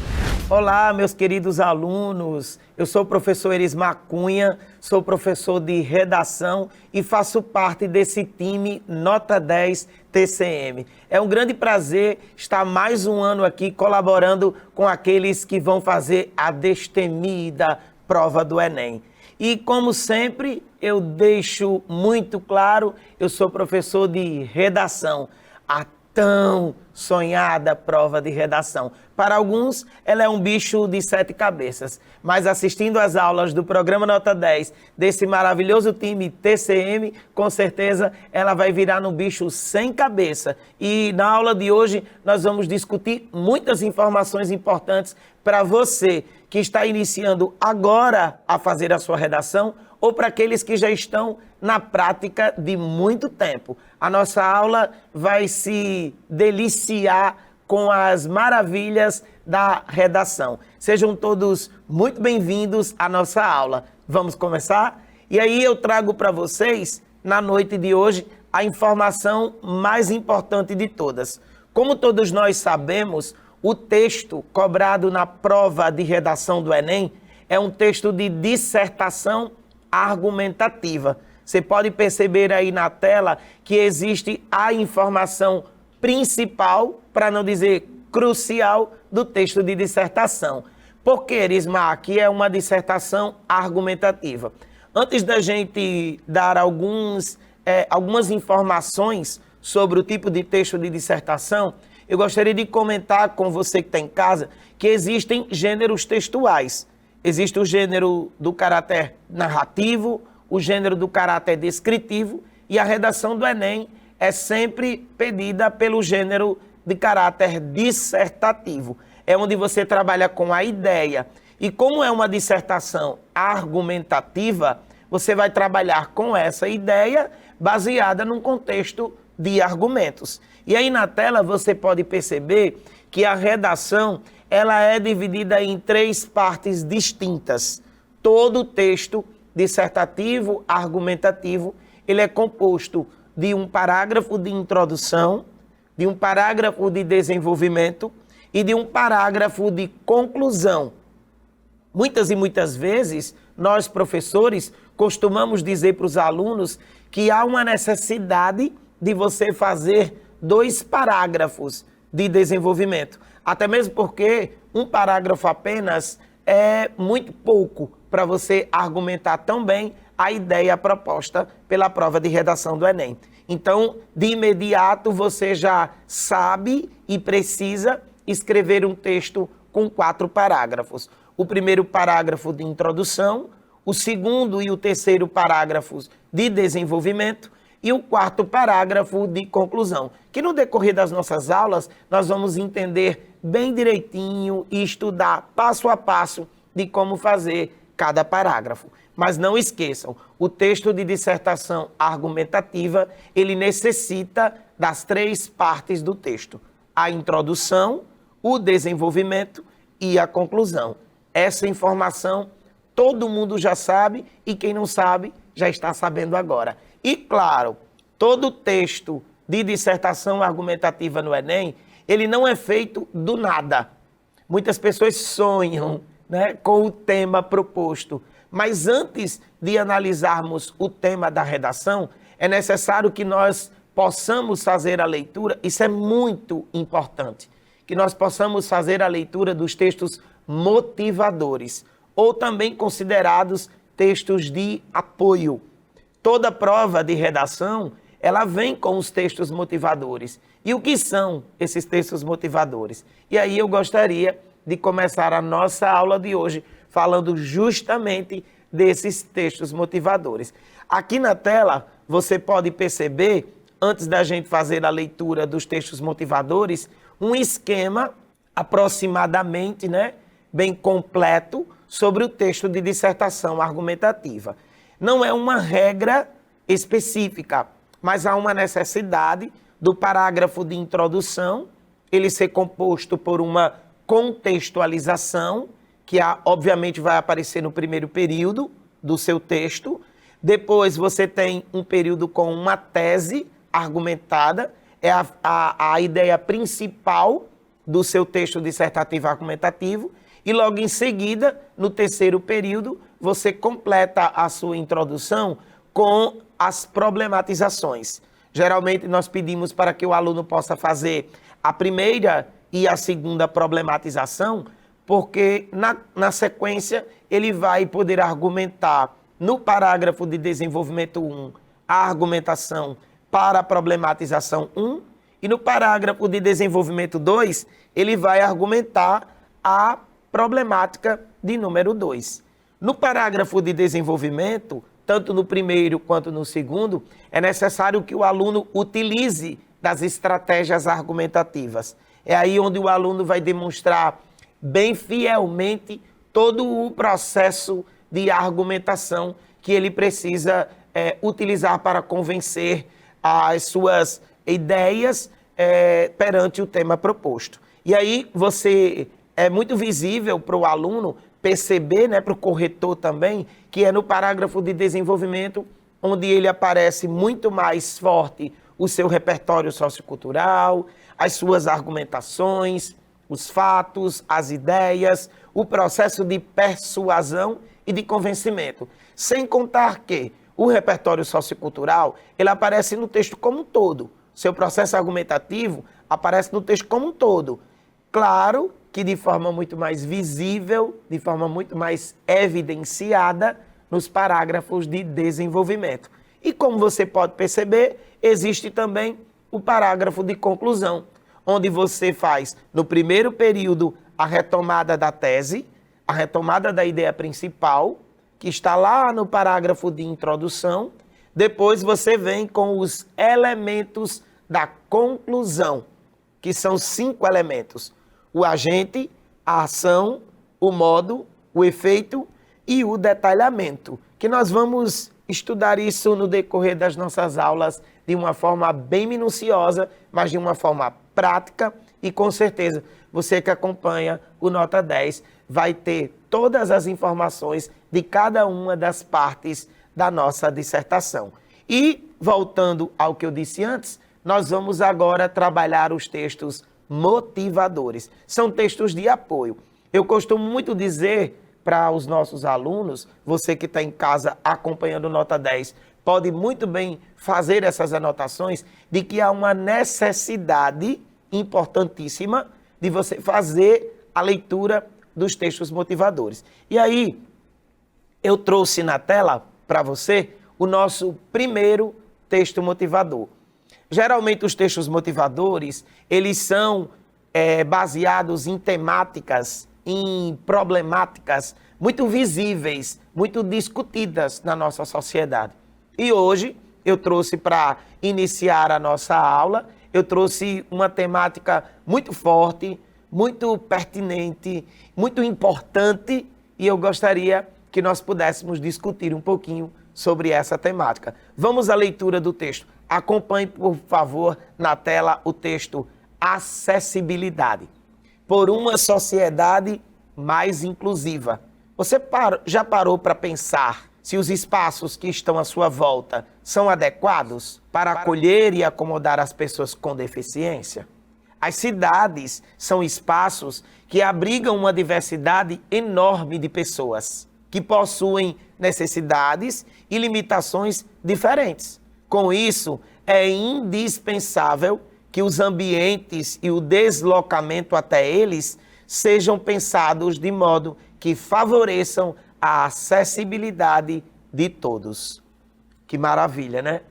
Olá, meus queridos alunos. Eu sou o professor Erismar Cunha, sou professor de redação e faço parte desse time Nota 10 TCM. É um grande prazer estar mais um ano aqui colaborando com aqueles que vão fazer a destemida prova do Enem. E como sempre, eu deixo muito claro, eu sou professor de redação. A tão sonhada prova de redação. Para alguns, ela é um bicho de 7 cabeças, mas assistindo às aulas do programa Nota 10, desse maravilhoso time TCM, com certeza ela vai virar no bicho sem cabeça. E na aula de hoje, nós vamos discutir muitas informações importantes para você que está iniciando agora a fazer a sua redação ou para aqueles que já estão na prática de muito tempo. A nossa aula vai se deliciar com as maravilhas da redação. Sejam todos muito bem-vindos à nossa aula. Vamos começar? E aí eu trago para vocês, na noite de hoje, a informação mais importante de todas. Como todos nós sabemos, o texto cobrado na prova de redação do Enem é um texto de dissertação argumentativa. Você pode perceber aí na tela que existe a informação principal, para não dizer crucial, do texto de dissertação. Por que, Erismar, que é uma dissertação argumentativa? Antes da gente dar algumas informações sobre o tipo de texto de dissertação, eu gostaria de comentar com você que está em casa que existem gêneros textuais. Existe o gênero do caráter narrativo, o gênero do caráter descritivo, e a redação do Enem é sempre pedida pelo gênero de caráter dissertativo. É onde você trabalha com a ideia. E como é uma dissertação argumentativa, você vai trabalhar com essa ideia baseada num contexto de argumentos. E aí na tela você pode perceber que a redação ela é dividida em 3 partes distintas. Todo o texto dissertativo, argumentativo, ele é composto de um parágrafo de introdução, de um parágrafo de desenvolvimento e de um parágrafo de conclusão. Muitas e muitas vezes, nós professores costumamos dizer para os alunos que há uma necessidade de você fazer 2 parágrafos de desenvolvimento. Até mesmo porque um parágrafo apenas é muito pouco para você argumentar tão bem a ideia proposta pela prova de redação do Enem. Então, de imediato, você já sabe e precisa escrever um texto com 4 parágrafos. O primeiro parágrafo de introdução, o segundo e o terceiro parágrafos de desenvolvimento e o 4º parágrafo de conclusão, que no decorrer das nossas aulas nós vamos entender bem direitinho e estudar passo a passo de como fazer cada parágrafo. Mas não esqueçam, o texto de dissertação argumentativa, ele necessita das 3 partes do texto: a introdução, o desenvolvimento e a conclusão. Essa informação todo mundo já sabe e quem não sabe já está sabendo agora. E claro, todo texto de dissertação argumentativa no Enem, ele não é feito do nada. Muitas pessoas sonham, né, com o tema proposto, mas antes de analisarmos o tema da redação, é necessário que nós possamos fazer a leitura, isso é muito importante, que nós possamos fazer a leitura dos textos motivadores, ou também considerados textos de apoio. Toda prova de redação, ela vem com os textos motivadores. E o que são esses textos motivadores? E aí eu gostaria de começar a nossa aula de hoje falando justamente desses textos motivadores. Aqui na tela, você pode perceber, antes da gente fazer a leitura dos textos motivadores, um esquema aproximadamente, né, bem completo sobre o texto de dissertação argumentativa. Não é uma regra específica, mas há uma necessidade do parágrafo de introdução, ele ser composto por uma contextualização, que obviamente vai aparecer no primeiro período do seu texto. Depois você tem um período com uma tese argumentada, é a ideia principal do seu texto dissertativo argumentativo. E logo em seguida, no terceiro período, você completa a sua introdução com as problematizações. Geralmente nós pedimos para que o aluno possa fazer a primeira e a segunda problematização, porque na sequência ele vai poder argumentar no parágrafo de desenvolvimento 1 a argumentação para a problematização 1 E no parágrafo de desenvolvimento 2, ele vai argumentar a problemática de número 2. No parágrafo de desenvolvimento, tanto no primeiro quanto no segundo, é necessário que o aluno utilize das estratégias argumentativas. É aí onde o aluno vai demonstrar bem fielmente todo o processo de argumentação que ele precisa utilizar para convencer as suas ideias perante o tema proposto. E aí é muito visível para o aluno perceber, né, para o corretor também, que é no parágrafo de desenvolvimento onde ele aparece muito mais forte o seu repertório sociocultural, as suas argumentações, os fatos, as ideias, o processo de persuasão e de convencimento. Sem contar que o repertório sociocultural, ele aparece no texto como um todo. Seu processo argumentativo aparece no texto como um todo. Claro que de forma muito mais visível, de forma muito mais evidenciada nos parágrafos de desenvolvimento. E como você pode perceber, existe também o parágrafo de conclusão, onde você faz, no primeiro período, a retomada da tese, a retomada da ideia principal, que está lá no parágrafo de introdução. Depois você vem com os elementos da conclusão, que são 5 elementos. O agente, a ação, o modo, o efeito e o detalhamento, que nós vamos estudar isso no decorrer das nossas aulas de uma forma bem minuciosa, mas de uma forma prática e com certeza você que acompanha o Nota 10 vai ter todas as informações de cada uma das partes da nossa dissertação. E, voltando ao que eu disse antes, nós vamos agora trabalhar os textos motivadores. São textos de apoio. Eu costumo muito dizer para os nossos alunos, você que está em casa acompanhando Nota 10, pode muito bem fazer essas anotações de que há uma necessidade importantíssima de você fazer a leitura dos textos motivadores. E aí, eu trouxe na tela para você o nosso primeiro texto motivador. Geralmente os textos motivadores, eles são baseados em temáticas, em problemáticas muito visíveis, muito discutidas na nossa sociedade. E hoje eu trouxe para iniciar a nossa aula, eu trouxe uma temática muito forte, muito pertinente, muito importante e eu gostaria que nós pudéssemos discutir um pouquinho sobre essa temática. Vamos à leitura do texto. Acompanhe, por favor, na tela o texto Acessibilidade. Por uma sociedade mais inclusiva. Você já parou para pensar se os espaços que estão à sua volta são adequados para acolher e acomodar as pessoas com deficiência? As cidades são espaços que abrigam uma diversidade enorme de pessoas, que possuem necessidades e limitações diferentes. Com isso, é indispensável que os ambientes e o deslocamento até eles sejam pensados de modo que favoreçam a acessibilidade de todos. Que maravilha, né?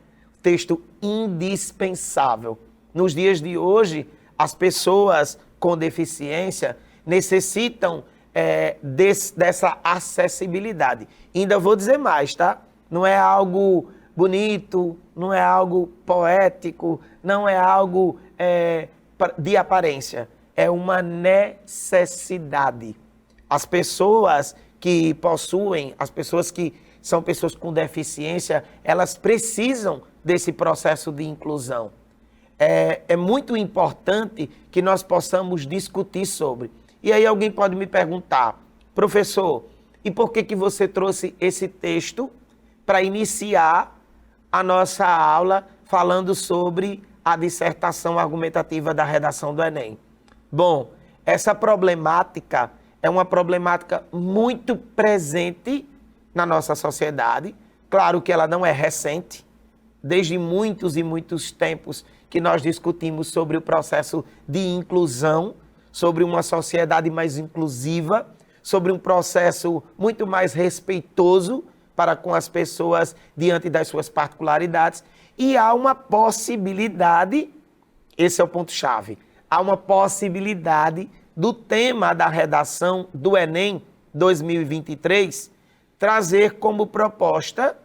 Texto indispensável. Nos dias de hoje, as pessoas com deficiência necessitam dessa acessibilidade. Ainda vou dizer mais, tá? Não é algo bonito, não é algo poético, não é algo de aparência. É uma necessidade. As pessoas que possuem, as pessoas que são pessoas com deficiência, elas precisam desse processo de inclusão. É muito importante que nós possamos discutir sobre. E aí alguém pode me perguntar, professor, e por que você trouxe esse texto para iniciar a nossa aula falando sobre a dissertação argumentativa da redação do Enem? Bom, essa problemática é uma problemática muito presente na nossa sociedade. Claro que ela não é recente, desde muitos e muitos tempos que nós discutimos sobre o processo de inclusão, sobre uma sociedade mais inclusiva, sobre um processo muito mais respeitoso para com as pessoas diante das suas particularidades. E há uma possibilidade Esse é o ponto-chave. Há uma possibilidade do tema da redação do Enem 2023 trazer como proposta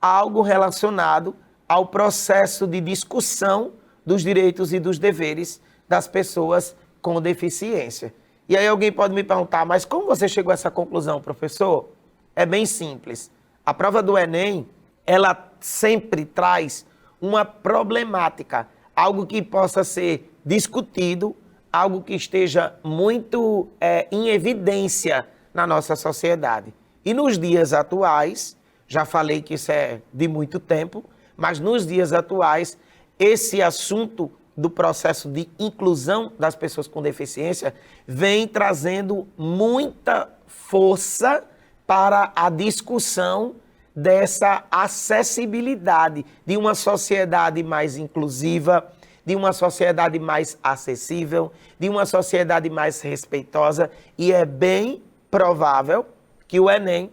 algo relacionado ao processo de discussão dos direitos e dos deveres das pessoas com deficiência. E aí alguém pode me perguntar, mas como você chegou a essa conclusão, professor? É bem simples. A prova do Enem, ela sempre traz uma problemática, algo que possa ser discutido, algo que esteja muito em evidência na nossa sociedade. E nos dias atuais, já falei que isso é de muito tempo, mas nos dias atuais, esse assunto do processo de inclusão das pessoas com deficiência vem trazendo muita força para a discussão dessa acessibilidade de uma sociedade mais inclusiva, de uma sociedade mais acessível, de uma sociedade mais respeitosa, e é bem provável que o Enem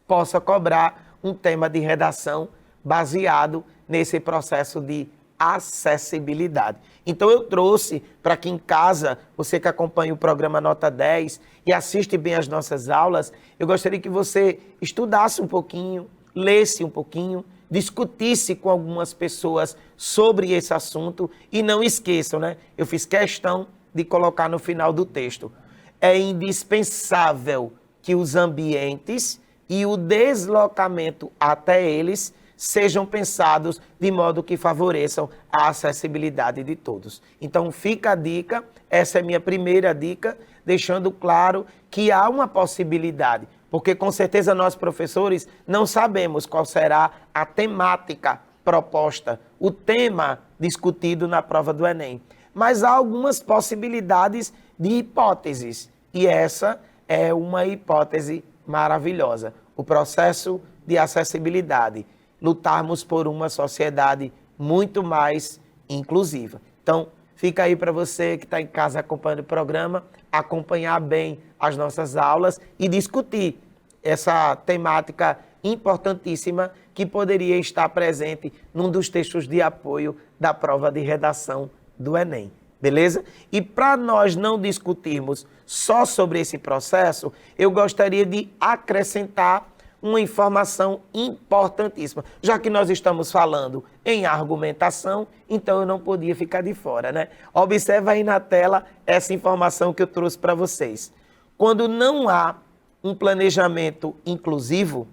possa cobrar um tema de redação baseado nesse processo de acessibilidade. Então eu trouxe para que em casa, você que acompanha o programa Nota 10 e assiste bem as nossas aulas, eu gostaria que você estudasse um pouquinho, lesse um pouquinho, discutisse com algumas pessoas sobre esse assunto e não esqueçam, né? Eu fiz questão de colocar no final do texto. É indispensável que os ambientes e o deslocamento até eles sejam pensados de modo que favoreçam a acessibilidade de todos. Então fica a dica, essa é a minha primeira dica, deixando claro que há uma possibilidade, porque com certeza nós professores não sabemos qual será a temática proposta, o tema discutido na prova do Enem. Mas há algumas possibilidades de hipóteses, e essa é uma hipótese maravilhosa. O processo de acessibilidade, lutarmos por uma sociedade muito mais inclusiva. Então, fica aí para você que está em casa acompanhando o programa, acompanhar bem as nossas aulas e discutir essa temática importantíssima que poderia estar presente num dos textos de apoio da prova de redação do Enem. Beleza? E para nós não discutirmos só sobre esse processo, eu gostaria de acrescentar uma informação importantíssima. Já que nós estamos falando em argumentação, então eu não podia ficar de fora, né? Observa aí na tela essa informação que eu trouxe para vocês. Quando não há um planejamento inclusivo,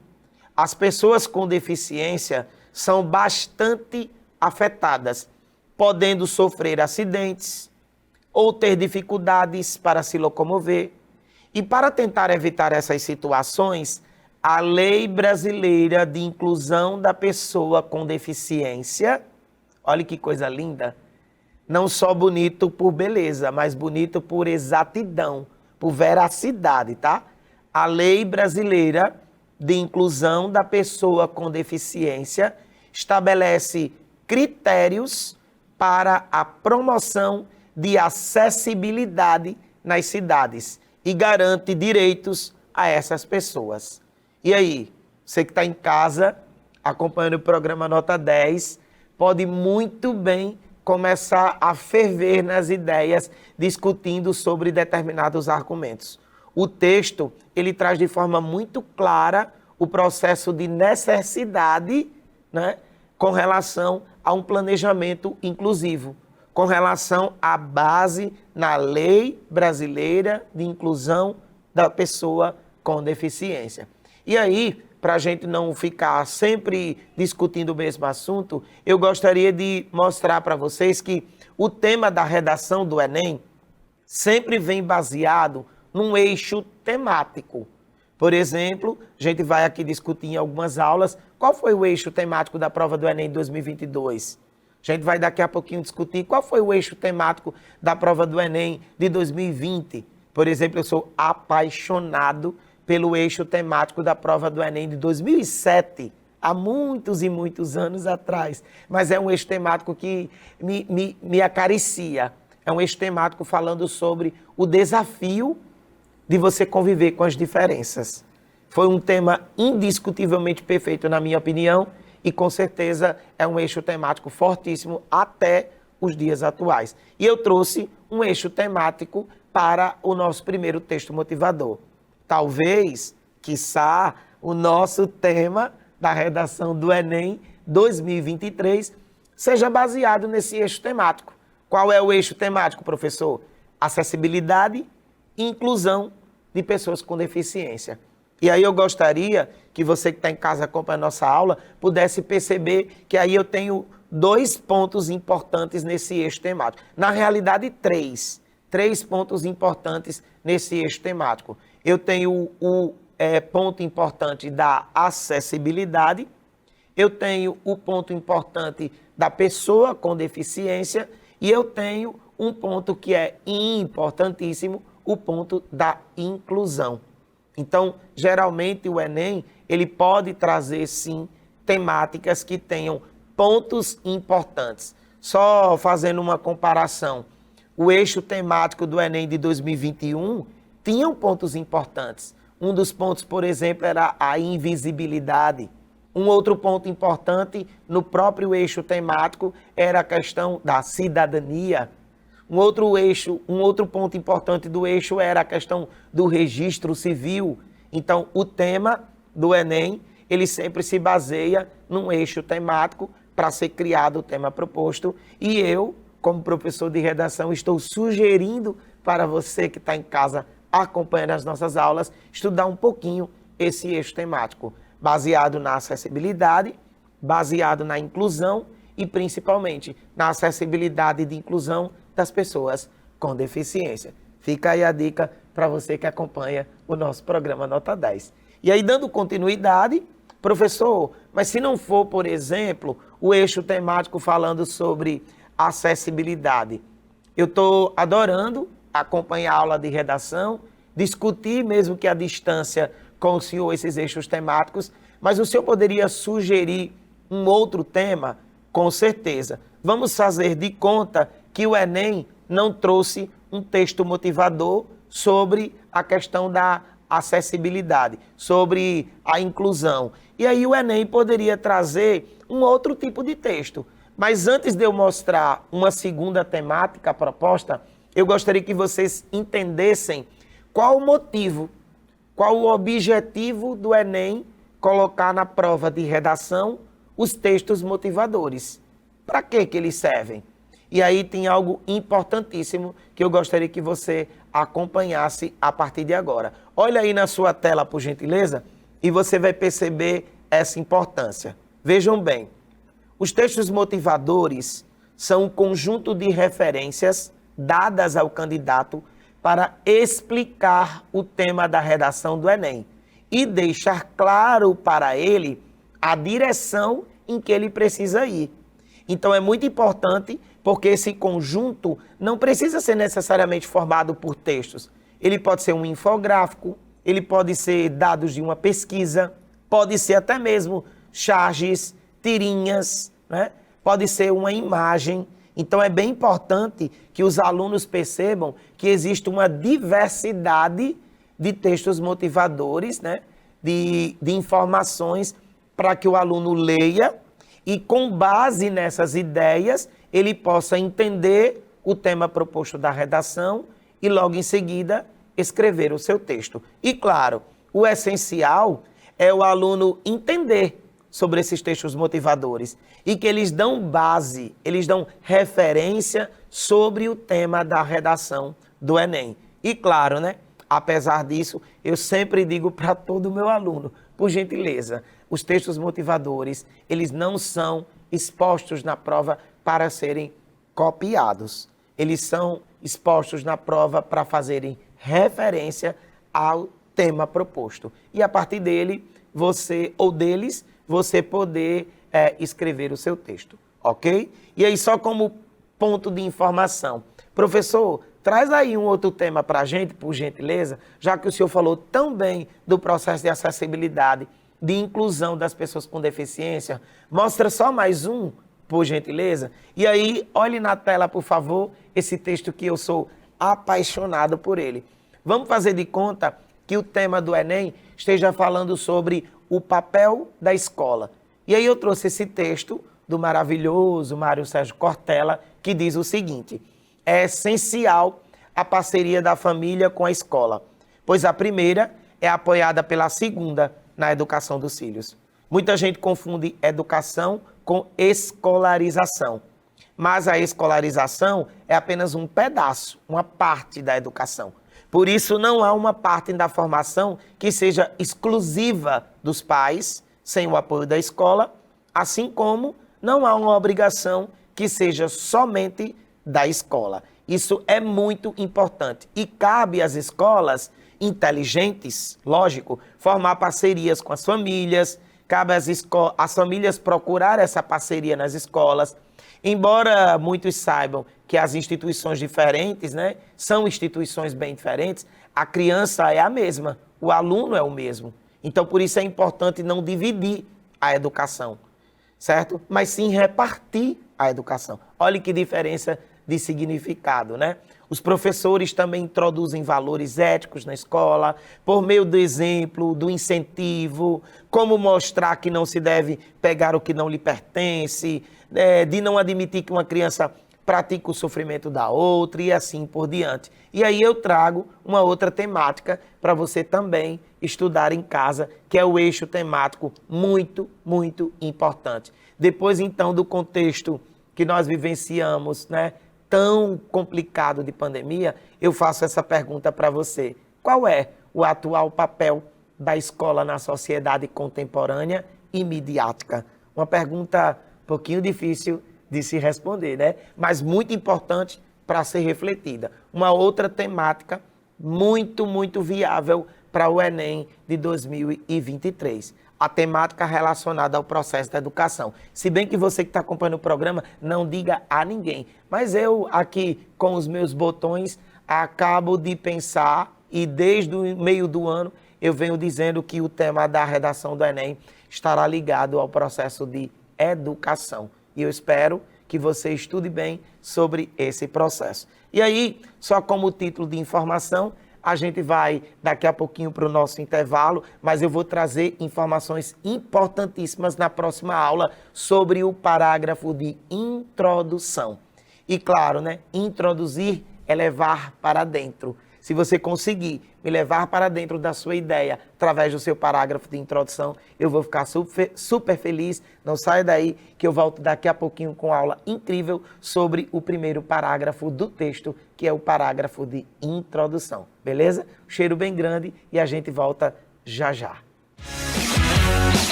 as pessoas com deficiência são bastante afetadas, podendo sofrer acidentes ou ter dificuldades para se locomover. E para tentar evitar essas situações, a Lei Brasileira de Inclusão da Pessoa com Deficiência, olha que coisa linda, não só bonito por beleza, mas bonito por exatidão, por veracidade, tá? A Lei Brasileira de Inclusão da Pessoa com Deficiência estabelece critérios para a promoção de acessibilidade nas cidades e garante direitos a essas pessoas. E aí, você que está em casa, acompanhando o programa Nota 10, pode muito bem começar a ferver nas ideias, discutindo sobre determinados argumentos. O texto, ele traz de forma muito clara o processo de necessidade, né, com relação a um planejamento inclusivo, com relação à base na Lei Brasileira de Inclusão da Pessoa com Deficiência. E aí, para a gente não ficar sempre discutindo o mesmo assunto, eu gostaria de mostrar para vocês que o tema da redação do Enem sempre vem baseado num eixo temático. Por exemplo, a gente vai aqui discutir em algumas aulas qual foi o eixo temático da prova do Enem 2022. A gente vai daqui a pouquinho discutir qual foi o eixo temático da prova do Enem de 2020. Por exemplo, eu sou apaixonado pelo eixo temático da prova do Enem de 2007, há muitos e muitos anos atrás. Mas é um eixo temático que me acaricia. É um eixo temático falando sobre o desafio de você conviver com as diferenças. Foi um tema indiscutivelmente perfeito, na minha opinião, e com certeza é um eixo temático fortíssimo até os dias atuais. E eu trouxe um eixo temático para o nosso primeiro texto motivador. Talvez, quiçá, o nosso tema da redação do Enem 2023 seja baseado nesse eixo temático. Qual é o eixo temático, professor? Acessibilidade e inclusão de pessoas com deficiência. E aí eu gostaria que você que está em casa acompanhando a nossa aula pudesse perceber que aí eu tenho 2 pontos importantes nesse eixo temático. Na realidade, 3 pontos importantes nesse eixo temático. Eu tenho o ponto importante da acessibilidade, eu tenho o ponto importante da pessoa com deficiência e eu tenho um ponto que é importantíssimo, o ponto da inclusão. Então, geralmente o Enem, ele pode trazer sim temáticas que tenham pontos importantes. Só fazendo uma comparação, o eixo temático do Enem de 2021 tinha pontos importantes. Um dos pontos, por exemplo, era a invisibilidade. Um outro ponto importante no próprio eixo temático era a questão da cidadania. Um outro ponto importante do eixo era a questão do registro civil. Então, o tema do Enem, ele sempre se baseia num eixo temático para ser criado o tema proposto. E eu, como professor de redação, estou sugerindo para você que está em casa acompanhando as nossas aulas, estudar um pouquinho esse eixo temático, baseado na acessibilidade, baseado na inclusão e principalmente na acessibilidade e inclusão das pessoas com deficiência. Fica aí a dica para você que acompanha o nosso programa Nota 10. E aí, dando continuidade, professor, mas se não for, por exemplo, o eixo temático falando sobre acessibilidade, eu estou adorando acompanhar a aula de redação, discutir mesmo que à distância com o senhor esses eixos temáticos, mas o senhor poderia sugerir um outro tema? Com certeza. Vamos fazer de conta que o Enem não trouxe um texto motivador sobre a questão da acessibilidade, sobre a inclusão. E aí o Enem poderia trazer um outro tipo de texto. Mas antes de eu mostrar uma segunda temática proposta, eu gostaria que vocês entendessem qual o motivo, qual o objetivo do Enem colocar na prova de redação os textos motivadores. Para que eles servem? E aí tem algo importantíssimo que eu gostaria que você acompanhasse a partir de agora. Olha aí na sua tela, por gentileza, e você vai perceber essa importância. Vejam bem, os textos motivadores são um conjunto de referências dadas ao candidato para explicar o tema da redação do Enem e deixar claro para ele a direção em que ele precisa ir. Então é muito importante porque esse conjunto não precisa ser necessariamente formado por textos. Ele pode ser um infográfico, ele pode ser dados de uma pesquisa, pode ser até mesmo charges, tirinhas, né? Pode ser uma imagem. Então é bem importante que os alunos percebam que existe uma diversidade de textos motivadores, né? de informações para que o aluno leia e com base nessas ideias ele possa entender o tema proposto da redação e logo em seguida escrever o seu texto. E claro, o essencial é o aluno entender sobre esses textos motivadores e que eles dão base, eles dão referência sobre o tema da redação do Enem. E claro, né, apesar disso, eu sempre digo para todo meu aluno, por gentileza, os textos motivadores, eles não são expostos na prova para serem copiados. Eles são expostos na prova para fazerem referência ao tema proposto. E a partir dele, você poder escrever o seu texto, ok? E aí, só como ponto de informação, professor, traz aí um outro tema para a gente, por gentileza, já que o senhor falou tão bem do processo de acessibilidade, de inclusão das pessoas com deficiência, mostra só mais um, por gentileza. E aí, olhe na tela, por favor, esse texto que eu sou apaixonado por ele. Vamos fazer de conta que o tema do Enem esteja falando sobre o papel da escola. E aí eu trouxe esse texto do maravilhoso Mário Sérgio Cortella, que diz o seguinte: é essencial a parceria da família com a escola, pois a primeira é apoiada pela segunda na educação dos filhos. Muita gente confunde educação com escolarização, mas a escolarização é apenas um pedaço, uma parte da educação. Por isso, não há uma parte da formação que seja exclusiva dos pais, sem o apoio da escola, assim como não há uma obrigação que seja somente da escola. Isso é muito importante e cabe às escolas inteligentes, lógico, formar parcerias com as famílias, cabe às famílias procurar essa parceria nas escolas. Embora muitos saibam que as instituições diferentes, né, são instituições bem diferentes, a criança é a mesma, o aluno é o mesmo. Então, por isso é importante não dividir a educação, certo? Mas sim repartir a educação. Olha que diferença de significado, né? Os professores também introduzem valores éticos na escola, por meio do exemplo, do incentivo, como mostrar que não se deve pegar o que não lhe pertence, de não admitir que uma criança pratique o sofrimento da outra e assim por diante. E aí eu trago uma outra temática para você também estudar em casa, que é o eixo temático muito, muito importante. Depois, então, do contexto que nós vivenciamos, né, tão complicado de pandemia, eu faço essa pergunta para você. Qual é o atual papel da escola na sociedade contemporânea e midiática? Uma pergunta um pouquinho difícil de se responder, né? Mas muito importante para ser refletida. Uma outra temática muito, muito viável para o Enem de 2023. A temática relacionada ao processo da educação. Se bem que você que está acompanhando o programa, não diga a ninguém. Mas eu aqui, com os meus botões, acabo de pensar e desde o meio do ano eu venho dizendo que o tema da redação do Enem estará ligado ao processo de educação. E eu espero que você estude bem sobre esse processo. E aí, só como título de informação, a gente vai daqui a pouquinho para o nosso intervalo, mas eu vou trazer informações importantíssimas na próxima aula sobre o parágrafo de introdução. E claro, né, introduzir é levar para dentro. Se você conseguir me levar para dentro da sua ideia através do seu parágrafo de introdução, eu vou ficar super feliz. Não saia daí que eu volto daqui a pouquinho com aula incrível sobre o primeiro parágrafo do texto, que é o parágrafo de introdução. Beleza? Cheiro bem grande e a gente volta já já.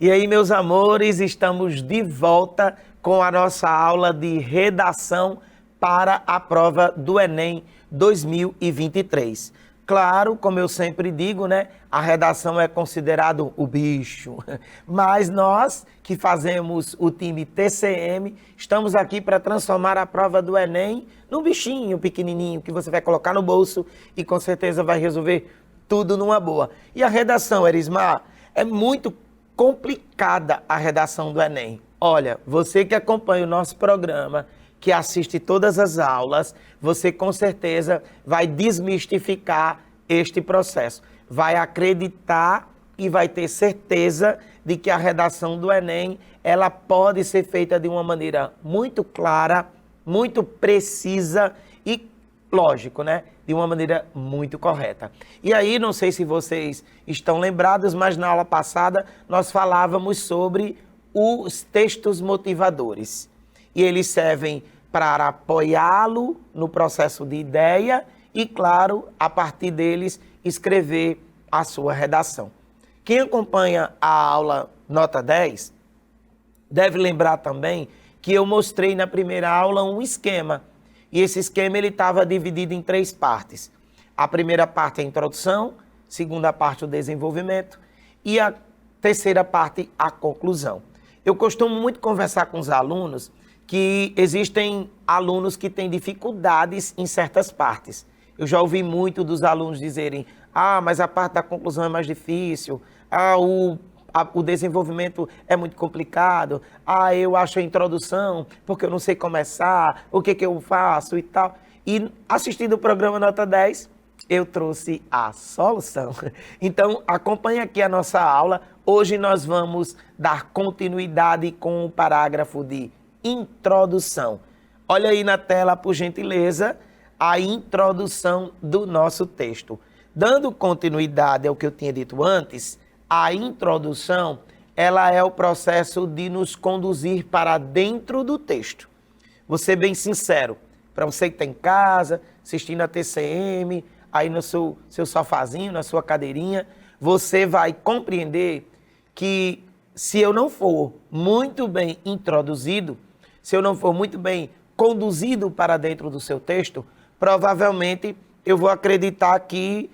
E aí, meus amores, estamos de volta com a nossa aula de redação para a prova do Enem 2023. Claro, como eu sempre digo, né, a redação é considerado o bicho, mas nós que fazemos o time TCM, estamos aqui para transformar a prova do Enem num bichinho pequenininho que você vai colocar no bolso e com certeza vai resolver tudo numa boa. E a redação, Erismar, é muito complicada a redação do Enem. Olha, você que acompanha o nosso programa, que assiste todas as aulas, você com certeza vai desmistificar este processo. Vai acreditar e vai ter certeza de que a redação do Enem, ela pode ser feita de uma maneira muito clara, muito precisa e, lógico, né, de uma maneira muito correta. E aí, não sei se vocês estão lembrados, mas na aula passada nós falávamos sobre os textos motivadores. E eles servem para apoiá-lo no processo de ideia e, claro, a partir deles, escrever a sua redação. Quem acompanha a aula Nota 10 deve lembrar também que eu mostrei na primeira aula um esquema. E esse esquema ele estava dividido em 3 partes. A primeira parte é a introdução, a segunda parte o desenvolvimento e a terceira parte a conclusão. Eu costumo muito conversar com os alunos que existem alunos que têm dificuldades em certas partes. Eu já ouvi muito dos alunos dizerem, mas a parte da conclusão é mais difícil, o desenvolvimento é muito complicado, eu acho a introdução porque eu não sei começar, o que eu faço e tal. E assistindo o programa Nota 10, eu trouxe a solução. Então, acompanhe aqui a nossa aula. Hoje nós vamos dar continuidade com o parágrafo de introdução. Olha aí na tela, por gentileza, a introdução do nosso texto. Dando continuidade ao que eu tinha dito antes, a introdução, ela é o processo de nos conduzir para dentro do texto. Vou ser bem sincero, para você que está em casa, assistindo a TCM, aí no seu sofazinho, na sua cadeirinha, você vai compreender que se eu não for muito bem introduzido, se eu não for muito bem conduzido para dentro do seu texto, provavelmente eu vou acreditar que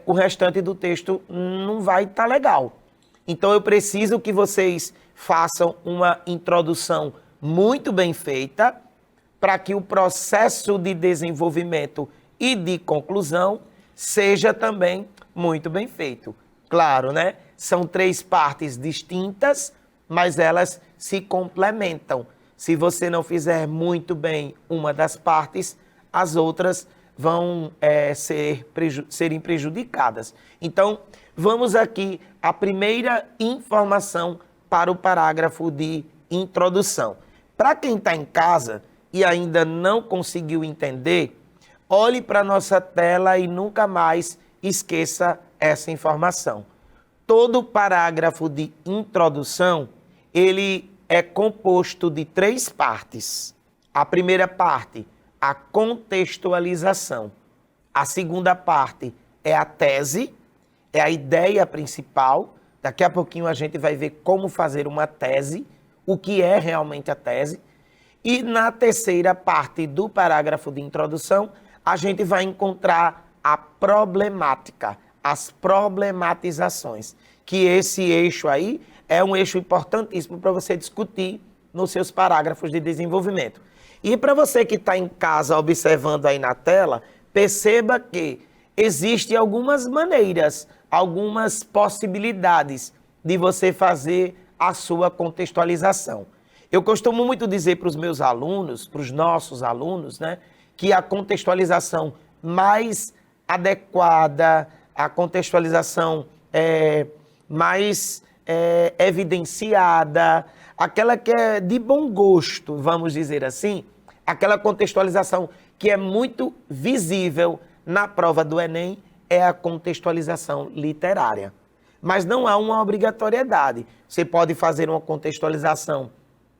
o restante do texto não vai estar legal. Então eu preciso que vocês façam uma introdução muito bem feita para que o processo de desenvolvimento e de conclusão seja também muito bem feito. Claro, né? São 3 partes distintas, mas elas se complementam. Se você não fizer muito bem uma das partes, as outras vão serem prejudicadas. Então, vamos aqui à primeira informação para o parágrafo de introdução. Para quem está em casa e ainda não conseguiu entender, olhe para a nossa tela e nunca mais esqueça essa informação. Todo parágrafo de introdução, ele é composto de 3 partes. A primeira parte, a contextualização. A segunda parte é a tese, é a ideia principal. Daqui a pouquinho a gente vai ver como fazer uma tese, o que é realmente a tese. E na terceira parte do parágrafo de introdução, a gente vai encontrar a problemática, as problematizações, que esse eixo aí é um eixo importantíssimo para você discutir nos seus parágrafos de desenvolvimento. E para você que está em casa observando aí na tela, perceba que existem algumas maneiras, algumas possibilidades de você fazer a sua contextualização. Eu costumo muito dizer para os meus alunos, para os nossos alunos, né, que a contextualização mais adequada, a contextualização mais evidenciada, aquela que é de bom gosto, vamos dizer assim, aquela contextualização que é muito visível na prova do Enem, é a contextualização literária. Mas não há uma obrigatoriedade. Você pode fazer uma contextualização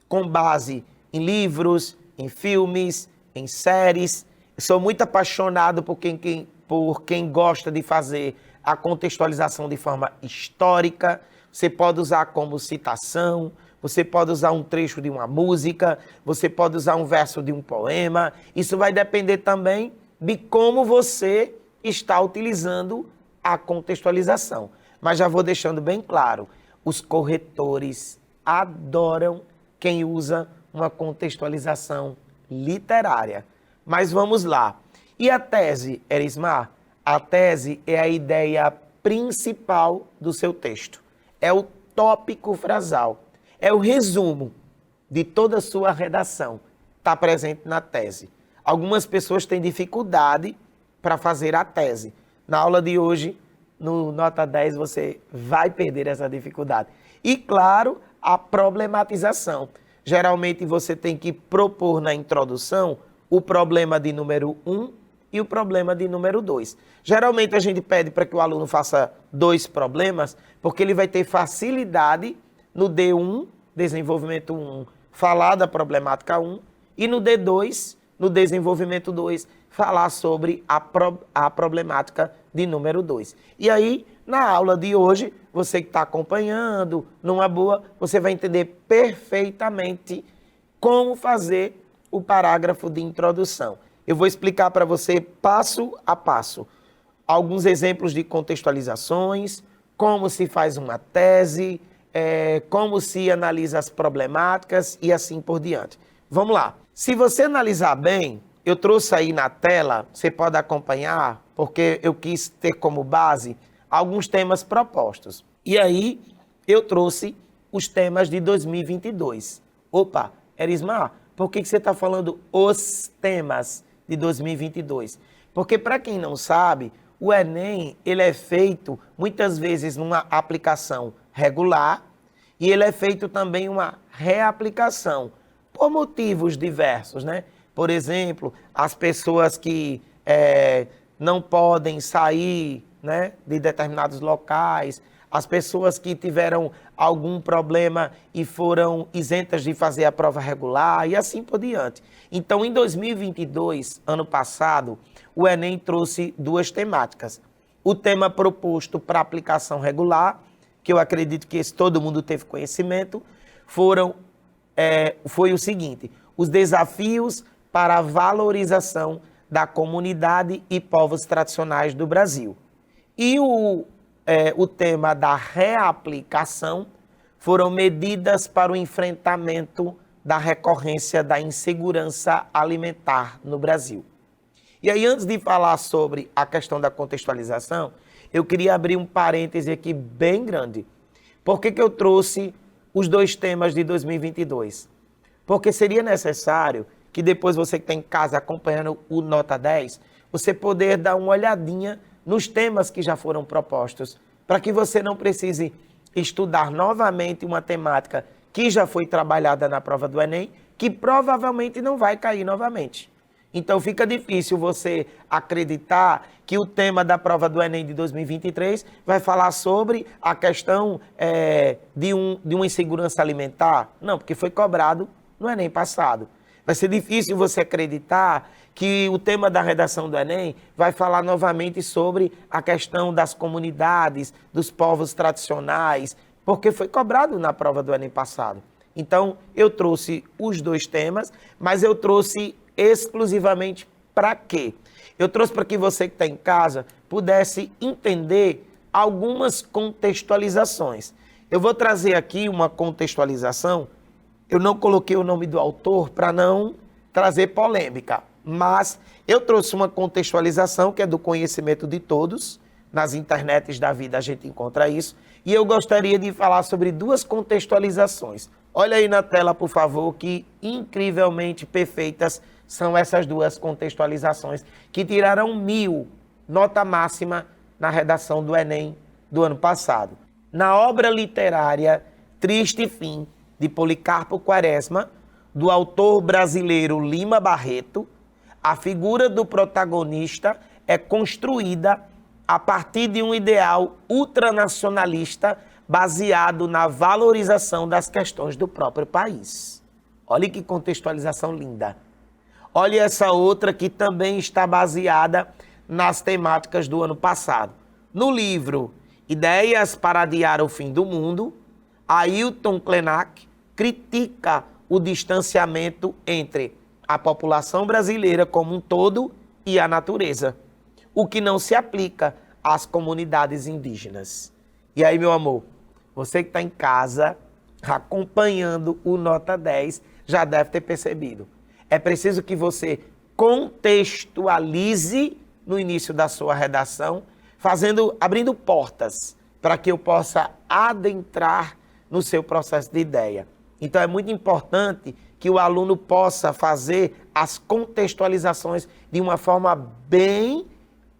com base em livros, em filmes, em séries. Eu sou muito apaixonado por quem gosta de fazer a contextualização de forma histórica. Você pode usar como citação, você pode usar um trecho de uma música, você pode usar um verso de um poema. Isso vai depender também de como você está utilizando a contextualização. Mas já vou deixando bem claro, os corretores adoram quem usa uma contextualização literária. Mas vamos lá. E a tese, Erismar? A tese é a ideia principal do seu texto. É o tópico frasal. É o resumo de toda a sua redação. Está presente na tese. Algumas pessoas têm dificuldade para fazer a tese. Na aula de hoje, no Nota 10, você vai perder essa dificuldade. E, claro, a problematização. Geralmente, você tem que propor na introdução o problema de número 1 e o problema de número 2. Geralmente, a gente pede para que o aluno faça 2 problemas, porque ele vai ter facilidade no D1, desenvolvimento 1, falar da problemática 1, e no D2, no desenvolvimento 2, falar sobre a problemática de número 2. E aí, na aula de hoje, você que está acompanhando, numa boa, você vai entender perfeitamente como fazer o parágrafo de introdução. Eu vou explicar para você passo a passo alguns exemplos de contextualizações, como se faz uma tese, como se analisa as problemáticas e assim por diante. Vamos lá. Se você analisar bem, eu trouxe aí na tela, você pode acompanhar, porque eu quis ter como base alguns temas propostos. E aí, eu trouxe os temas de 2022. Opa, Erismar, por que você está falando os temas de 2022? Porque, para quem não sabe, o Enem ele é feito muitas vezes numa aplicação regular e ele é feito também uma reaplicação por motivos diversos, né? Por exemplo, as pessoas que não podem sair, né, de determinados locais, as pessoas que tiveram algum problema e foram isentas de fazer a prova regular e assim por diante. Então, em 2022, ano passado, o Enem trouxe duas temáticas. O tema proposto para aplicação regular, que eu acredito que todo mundo teve conhecimento, foi o seguinte: os desafios para a valorização da comunidade e povos tradicionais do Brasil. E o tema da reaplicação foram medidas para o enfrentamento da recorrência da insegurança alimentar no Brasil. E aí, antes de falar sobre a questão da contextualização, eu queria abrir um parêntese aqui bem grande. Por que eu trouxe os dois temas de 2022? Porque seria necessário que depois você que está em casa acompanhando o Nota 10, você poder dar uma olhadinha nos temas que já foram propostos, para que você não precise estudar novamente uma temática que já foi trabalhada na prova do Enem, que provavelmente não vai cair novamente. Então fica difícil você acreditar que o tema da prova do Enem de 2023 vai falar sobre a questão de uma insegurança alimentar. Não, porque foi cobrado no Enem passado. Vai ser difícil você acreditar que o tema da redação do Enem vai falar novamente sobre a questão das comunidades, dos povos tradicionais, porque foi cobrado na prova do Enem passado. Então, eu trouxe os dois temas, mas eu trouxe exclusivamente para quê? Eu trouxe para que você que está em casa pudesse entender algumas contextualizações. Eu vou trazer aqui uma contextualização. Eu não coloquei o nome do autor para não trazer polêmica, mas eu trouxe uma contextualização que é do conhecimento de todos. Nas internets da vida a gente encontra isso. E eu gostaria de falar sobre duas contextualizações. Olha aí na tela, por favor, que incrivelmente perfeitas são essas duas contextualizações que tiraram 1000, nota máxima, na redação do Enem do ano passado. Na obra literária Triste Fim, de Policarpo Quaresma, do autor brasileiro Lima Barreto, a figura do protagonista é construída a partir de um ideal ultranacionalista baseado na valorização das questões do próprio país. Olha que contextualização linda. Olha essa outra que também está baseada nas temáticas do ano passado. No livro Ideias para Adiar o Fim do Mundo, Ailton Krenak critica o distanciamento entre a população brasileira como um todo e a natureza, o que não se aplica às comunidades indígenas. E aí, meu amor, você que está em casa acompanhando o Nota 10 já deve ter percebido. É preciso que você contextualize no início da sua redação, abrindo portas para que eu possa adentrar no seu processo de ideia. Então é muito importante que o aluno possa fazer as contextualizações de uma forma bem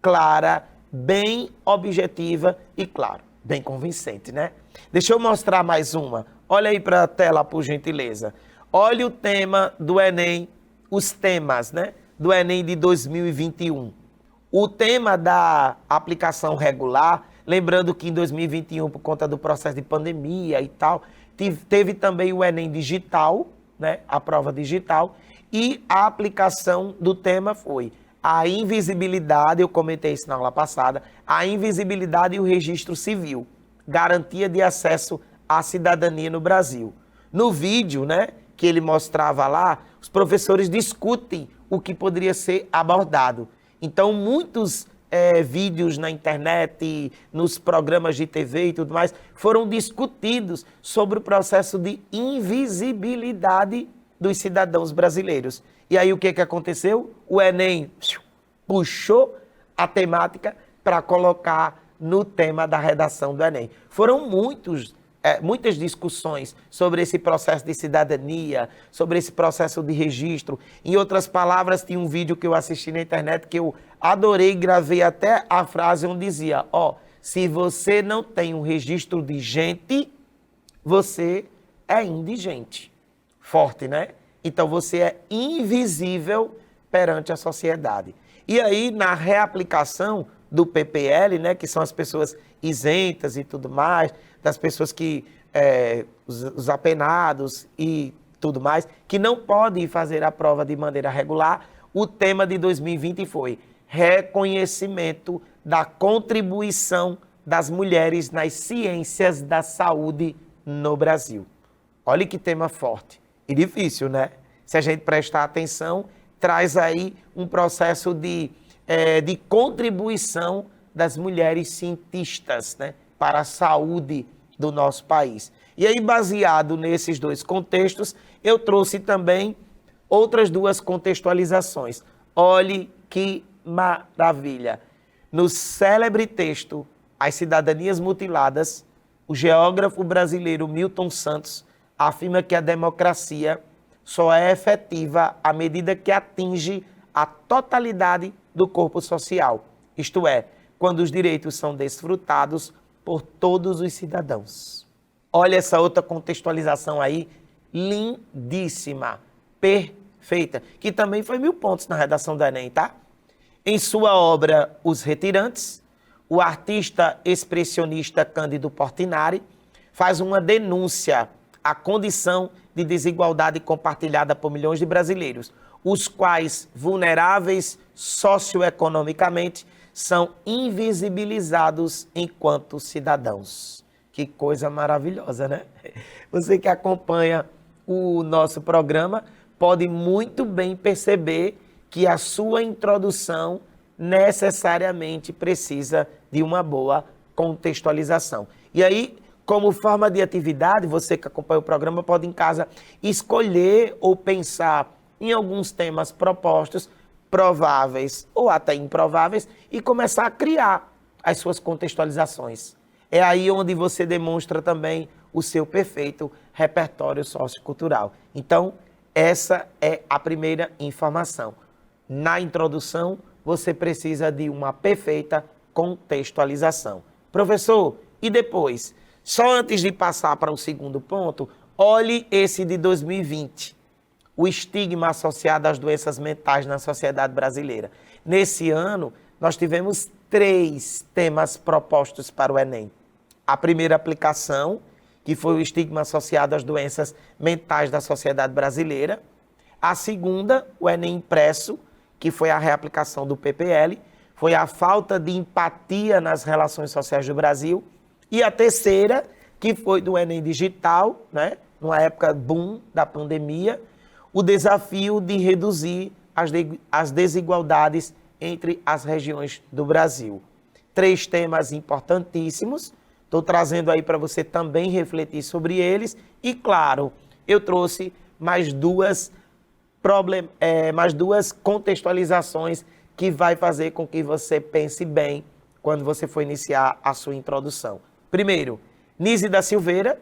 clara, bem objetiva e, claro, bem convincente, né? Deixa eu mostrar mais uma. Olha aí para a tela, por gentileza. Olha o tema do Enem, os temas, né, do Enem de 2021. O tema da aplicação regular, lembrando que em 2021, por conta do processo de pandemia e tal, teve também o Enem digital, né, a prova digital, e a aplicação do tema foi a invisibilidade, eu comentei isso na aula passada, a invisibilidade e o registro civil, garantia de acesso à cidadania no Brasil. No vídeo, né, que ele mostrava lá, os professores discutem o que poderia ser abordado. Então, muitos vídeos na internet, nos programas de TV e tudo mais, foram discutidos sobre o processo de invisibilidade dos cidadãos brasileiros. E aí o que aconteceu? O Enem puxou a temática para colocar no tema da redação do Enem. Foram muitos muitas discussões sobre esse processo de cidadania, sobre esse processo de registro. Em outras palavras, tinha um vídeo que eu assisti na internet que eu adorei, gravei até a frase onde dizia, se você não tem um registro de gente, você é indigente. Forte, né? Então você é invisível perante a sociedade. E aí, na reaplicação do PPL, né, que são as pessoas isentas e tudo mais, das pessoas que, os apenados e tudo mais, que não podem fazer a prova de maneira regular, o tema de 2020 foi reconhecimento da contribuição das mulheres nas ciências da saúde no Brasil. Olha que tema forte e difícil, né? Se a gente prestar atenção, traz aí um processo de contribuição das mulheres cientistas, né, para a saúde do nosso país. E aí, baseado nesses dois contextos, eu trouxe também outras duas contextualizações. Olhe que maravilha! No célebre texto As Cidadanias Mutiladas, o geógrafo brasileiro Milton Santos afirma que a democracia só é efetiva à medida que atinge a totalidade do corpo social, isto é, quando os direitos são desfrutados por todos os cidadãos. Olha essa outra contextualização aí, lindíssima, perfeita, que também foi 1000 pontos na redação do Enem, tá? Em sua obra Os Retirantes, o artista expressionista Cândido Portinari faz uma denúncia à condição de desigualdade compartilhada por milhões de brasileiros, os quais, vulneráveis socioeconomicamente, são invisibilizados enquanto cidadãos. Que coisa maravilhosa, né? Você que acompanha o nosso programa pode muito bem perceber que a sua introdução necessariamente precisa de uma boa contextualização. E aí, como forma de atividade, você que acompanha o programa pode em casa escolher ou pensar em alguns temas propostos, prováveis ou até improváveis, e começar a criar as suas contextualizações. É aí onde você demonstra também o seu perfeito repertório sociocultural. Então, essa é a primeira informação. Na introdução, você precisa de uma perfeita contextualização. Professor, e depois? Só antes de passar para o segundo ponto, olhe esse de 2020. O estigma associado às doenças mentais na sociedade brasileira. Nesse ano, nós tivemos 3 temas propostos para o Enem. A primeira aplicação, que foi o estigma associado às doenças mentais da sociedade brasileira. A segunda, o Enem impresso, que foi a reaplicação do PPL, foi a falta de empatia nas relações sociais do Brasil. E a terceira, que foi do Enem digital, né, numa época boom da pandemia, o desafio de reduzir as desigualdades entre as regiões do Brasil. 3 temas importantíssimos, estou trazendo aí para você também refletir sobre eles. E, claro, eu trouxe mais duas contextualizações que vai fazer com que você pense bem quando você for iniciar a sua introdução. Primeiro, Nise da Silveira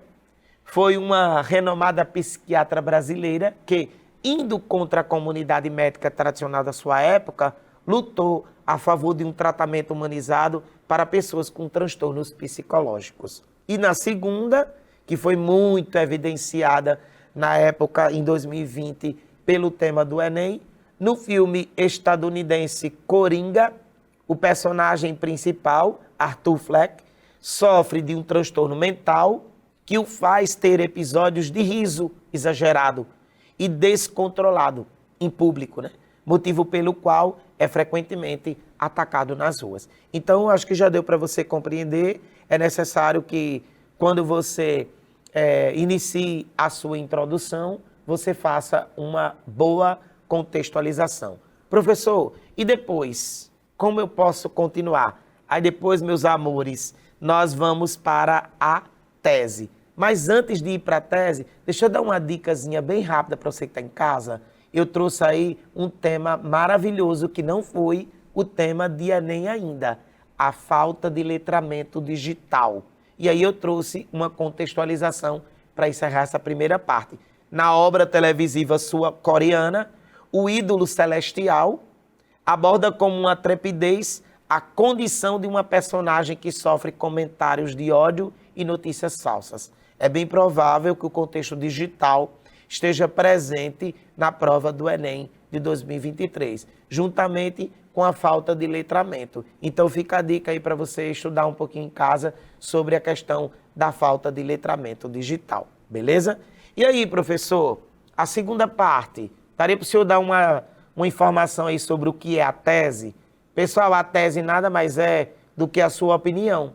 foi uma renomada psiquiatra brasileira que, indo contra a comunidade médica tradicional da sua época, lutou a favor de um tratamento humanizado para pessoas com transtornos psicológicos. E na segunda, que foi muito evidenciada na época, em 2020, pelo tema do Enem, no filme estadunidense Coringa, o personagem principal, Arthur Fleck, sofre de um transtorno mental que o faz ter episódios de riso exagerado e descontrolado em público, né? Motivo pelo qual é frequentemente atacado nas ruas. Então, acho que já deu para você compreender. É necessário que, quando você inicie a sua introdução, você faça uma boa contextualização. Professor, e depois? Como eu posso continuar? Aí depois, meus amores, nós vamos para a tese. Mas antes de ir para a tese, deixa eu dar uma dicasinha bem rápida para você que está em casa. Eu trouxe aí um tema maravilhoso que não foi o tema de Enem ainda. A falta de letramento digital. E aí eu trouxe uma contextualização para encerrar essa primeira parte. Na obra televisiva sua coreana, O Ídolo Celestial aborda como uma trepidez a condição de uma personagem que sofre comentários de ódio e notícias falsas. É bem provável que o contexto digital esteja presente na prova do Enem de 2023, juntamente com a falta de letramento. Então fica a dica aí para você estudar um pouquinho em casa sobre a questão da falta de letramento digital, beleza? E aí, professor, a segunda parte, daria para o senhor dar uma informação aí sobre o que é a tese? Pessoal, a tese nada mais é do que a sua opinião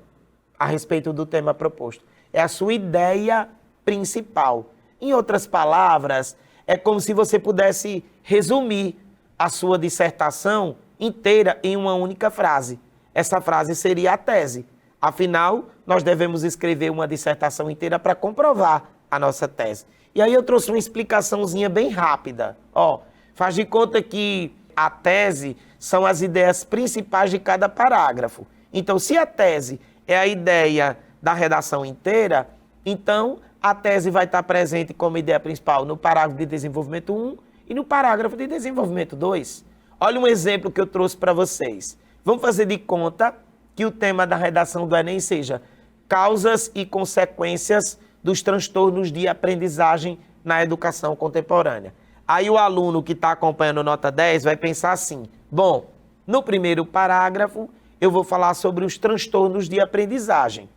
a respeito do tema proposto. É a sua ideia principal. Em outras palavras, é como se você pudesse resumir a sua dissertação inteira em uma única frase. Essa frase seria a tese. Afinal, nós devemos escrever uma dissertação inteira para comprovar a nossa tese. E aí eu trouxe uma explicaçãozinha bem rápida. Ó, faz de conta que a tese são as ideias principais de cada parágrafo. Então, se a tese é a ideia da redação inteira, então a tese vai estar presente como ideia principal no parágrafo de desenvolvimento 1 e no parágrafo de desenvolvimento 2. Olha um exemplo que eu trouxe para vocês. Vamos fazer de conta que o tema da redação do Enem seja causas e consequências dos transtornos de aprendizagem na educação contemporânea. Aí o aluno que está acompanhando nota 10 vai pensar assim, bom, no primeiro parágrafo eu vou falar sobre os transtornos de aprendizagem,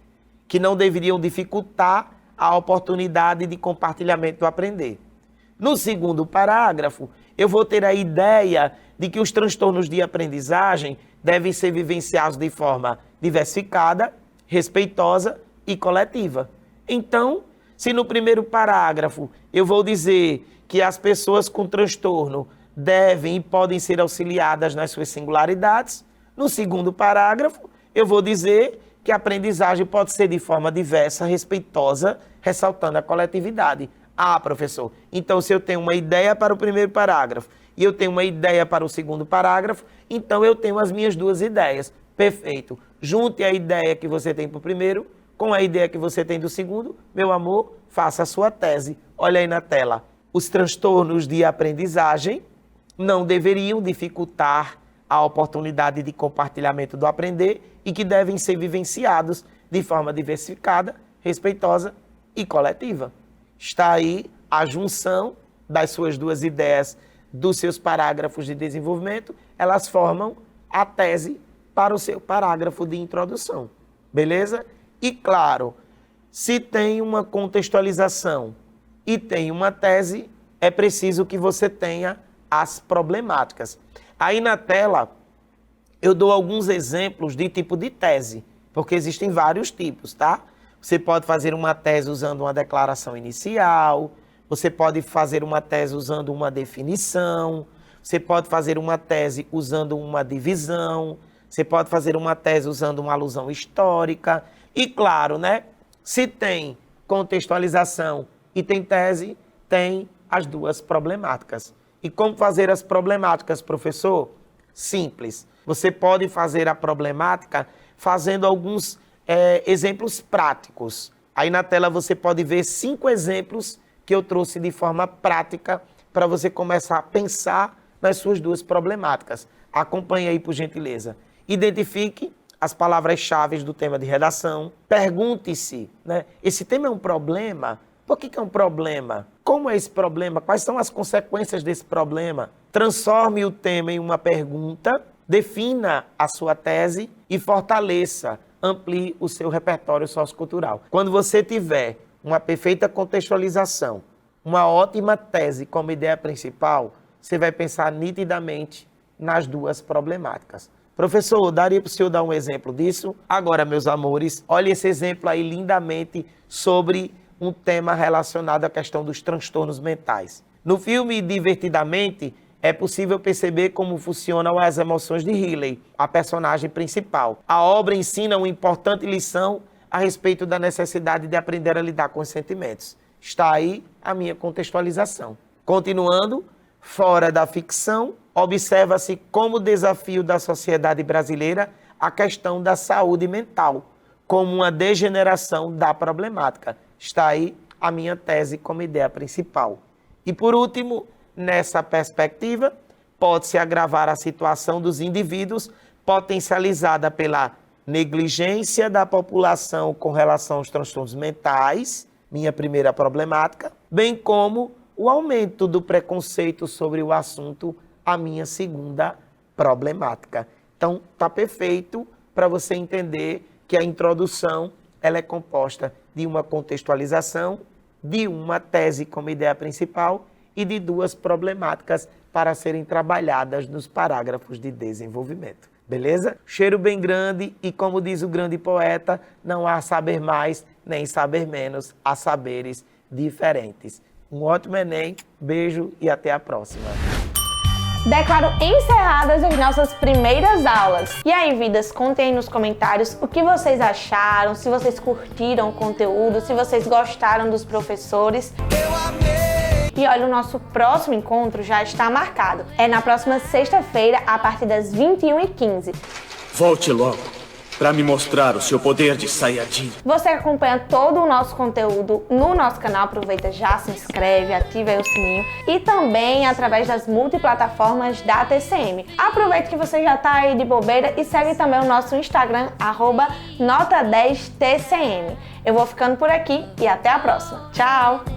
que não deveriam dificultar a oportunidade de compartilhamento do aprender. No segundo parágrafo, eu vou ter a ideia de que os transtornos de aprendizagem devem ser vivenciados de forma diversificada, respeitosa e coletiva. Então, se no primeiro parágrafo eu vou dizer que as pessoas com transtorno devem e podem ser auxiliadas nas suas singularidades, no segundo parágrafo eu vou dizer que a aprendizagem pode ser de forma diversa, respeitosa, ressaltando a coletividade. Ah, professor, então se eu tenho uma ideia para o primeiro parágrafo e eu tenho uma ideia para o segundo parágrafo, então eu tenho as minhas duas ideias. Perfeito. Junte a ideia que você tem para o primeiro com a ideia que você tem do segundo. Meu amor, faça a sua tese. Olha aí na tela. Os transtornos de aprendizagem não deveriam dificultar a oportunidade de compartilhamento do aprender e que devem ser vivenciados de forma diversificada, respeitosa e coletiva. Está aí a junção das suas duas ideias dos seus parágrafos de desenvolvimento, elas formam a tese para o seu parágrafo de introdução, beleza? E claro, se tem uma contextualização e tem uma tese, é preciso que você tenha as problemáticas. Aí na tela eu dou alguns exemplos de tipo de tese, porque existem vários tipos, tá? Você pode fazer uma tese usando uma declaração inicial, você pode fazer uma tese usando uma definição, você pode fazer uma tese usando uma divisão, você pode fazer uma tese usando uma alusão histórica. E claro, né? Se tem contextualização e tem tese, tem as duas problemáticas. E como fazer as problemáticas, professor? Simples. Você pode fazer a problemática fazendo alguns exemplos práticos. Aí na tela você pode ver 5 exemplos que eu trouxe de forma prática para você começar a pensar nas suas duas problemáticas. Acompanhe aí, por gentileza. Identifique as palavras-chave do tema de redação. Pergunte-se, né? Esse tema é um problema? Por que é um problema? Como é esse problema? Quais são as consequências desse problema? Transforme o tema em uma pergunta, defina a sua tese e fortaleça, amplie o seu repertório sociocultural. Quando você tiver uma perfeita contextualização, uma ótima tese como ideia principal, você vai pensar nitidamente nas duas problemáticas. Professor, daria para o senhor dar um exemplo disso? Agora, meus amores, olha esse exemplo aí lindamente sobre um tema relacionado à questão dos transtornos mentais. No filme Divertidamente, é possível perceber como funcionam as emoções de Riley, a personagem principal. A obra ensina uma importante lição a respeito da necessidade de aprender a lidar com os sentimentos. Está aí a minha contextualização. Continuando, fora da ficção, observa-se como desafio da sociedade brasileira a questão da saúde mental, como uma degeneração da problemática. Está aí a minha tese como ideia principal. E por último, nessa perspectiva, pode-se agravar a situação dos indivíduos potencializada pela negligência da população com relação aos transtornos mentais, minha primeira problemática, bem como o aumento do preconceito sobre o assunto, a minha segunda problemática. Então, está perfeito para você entender que a introdução ela é composta de uma contextualização, de uma tese como ideia principal e de duas problemáticas para serem trabalhadas nos parágrafos de desenvolvimento. Beleza? Cheiro bem grande e, como diz o grande poeta, não há saber mais nem saber menos, há saberes diferentes. Um ótimo Enem, beijo e até a próxima. Declaro encerradas as nossas primeiras aulas. E aí, vidas, contem aí nos comentários o que vocês acharam, se vocês curtiram o conteúdo, se vocês gostaram dos professores. E olha, o nosso próximo encontro já está marcado. É na próxima sexta-feira, a partir das 21h15. Volte logo, para me mostrar o seu poder de Saiyajin. Você acompanha todo o nosso conteúdo no nosso canal, aproveita já, se inscreve, ativa aí o sininho e também através das multiplataformas da TCM. Aproveita que você já está aí de bobeira e segue também o nosso Instagram, @nota10tcm. Eu vou ficando por aqui e até a próxima. Tchau!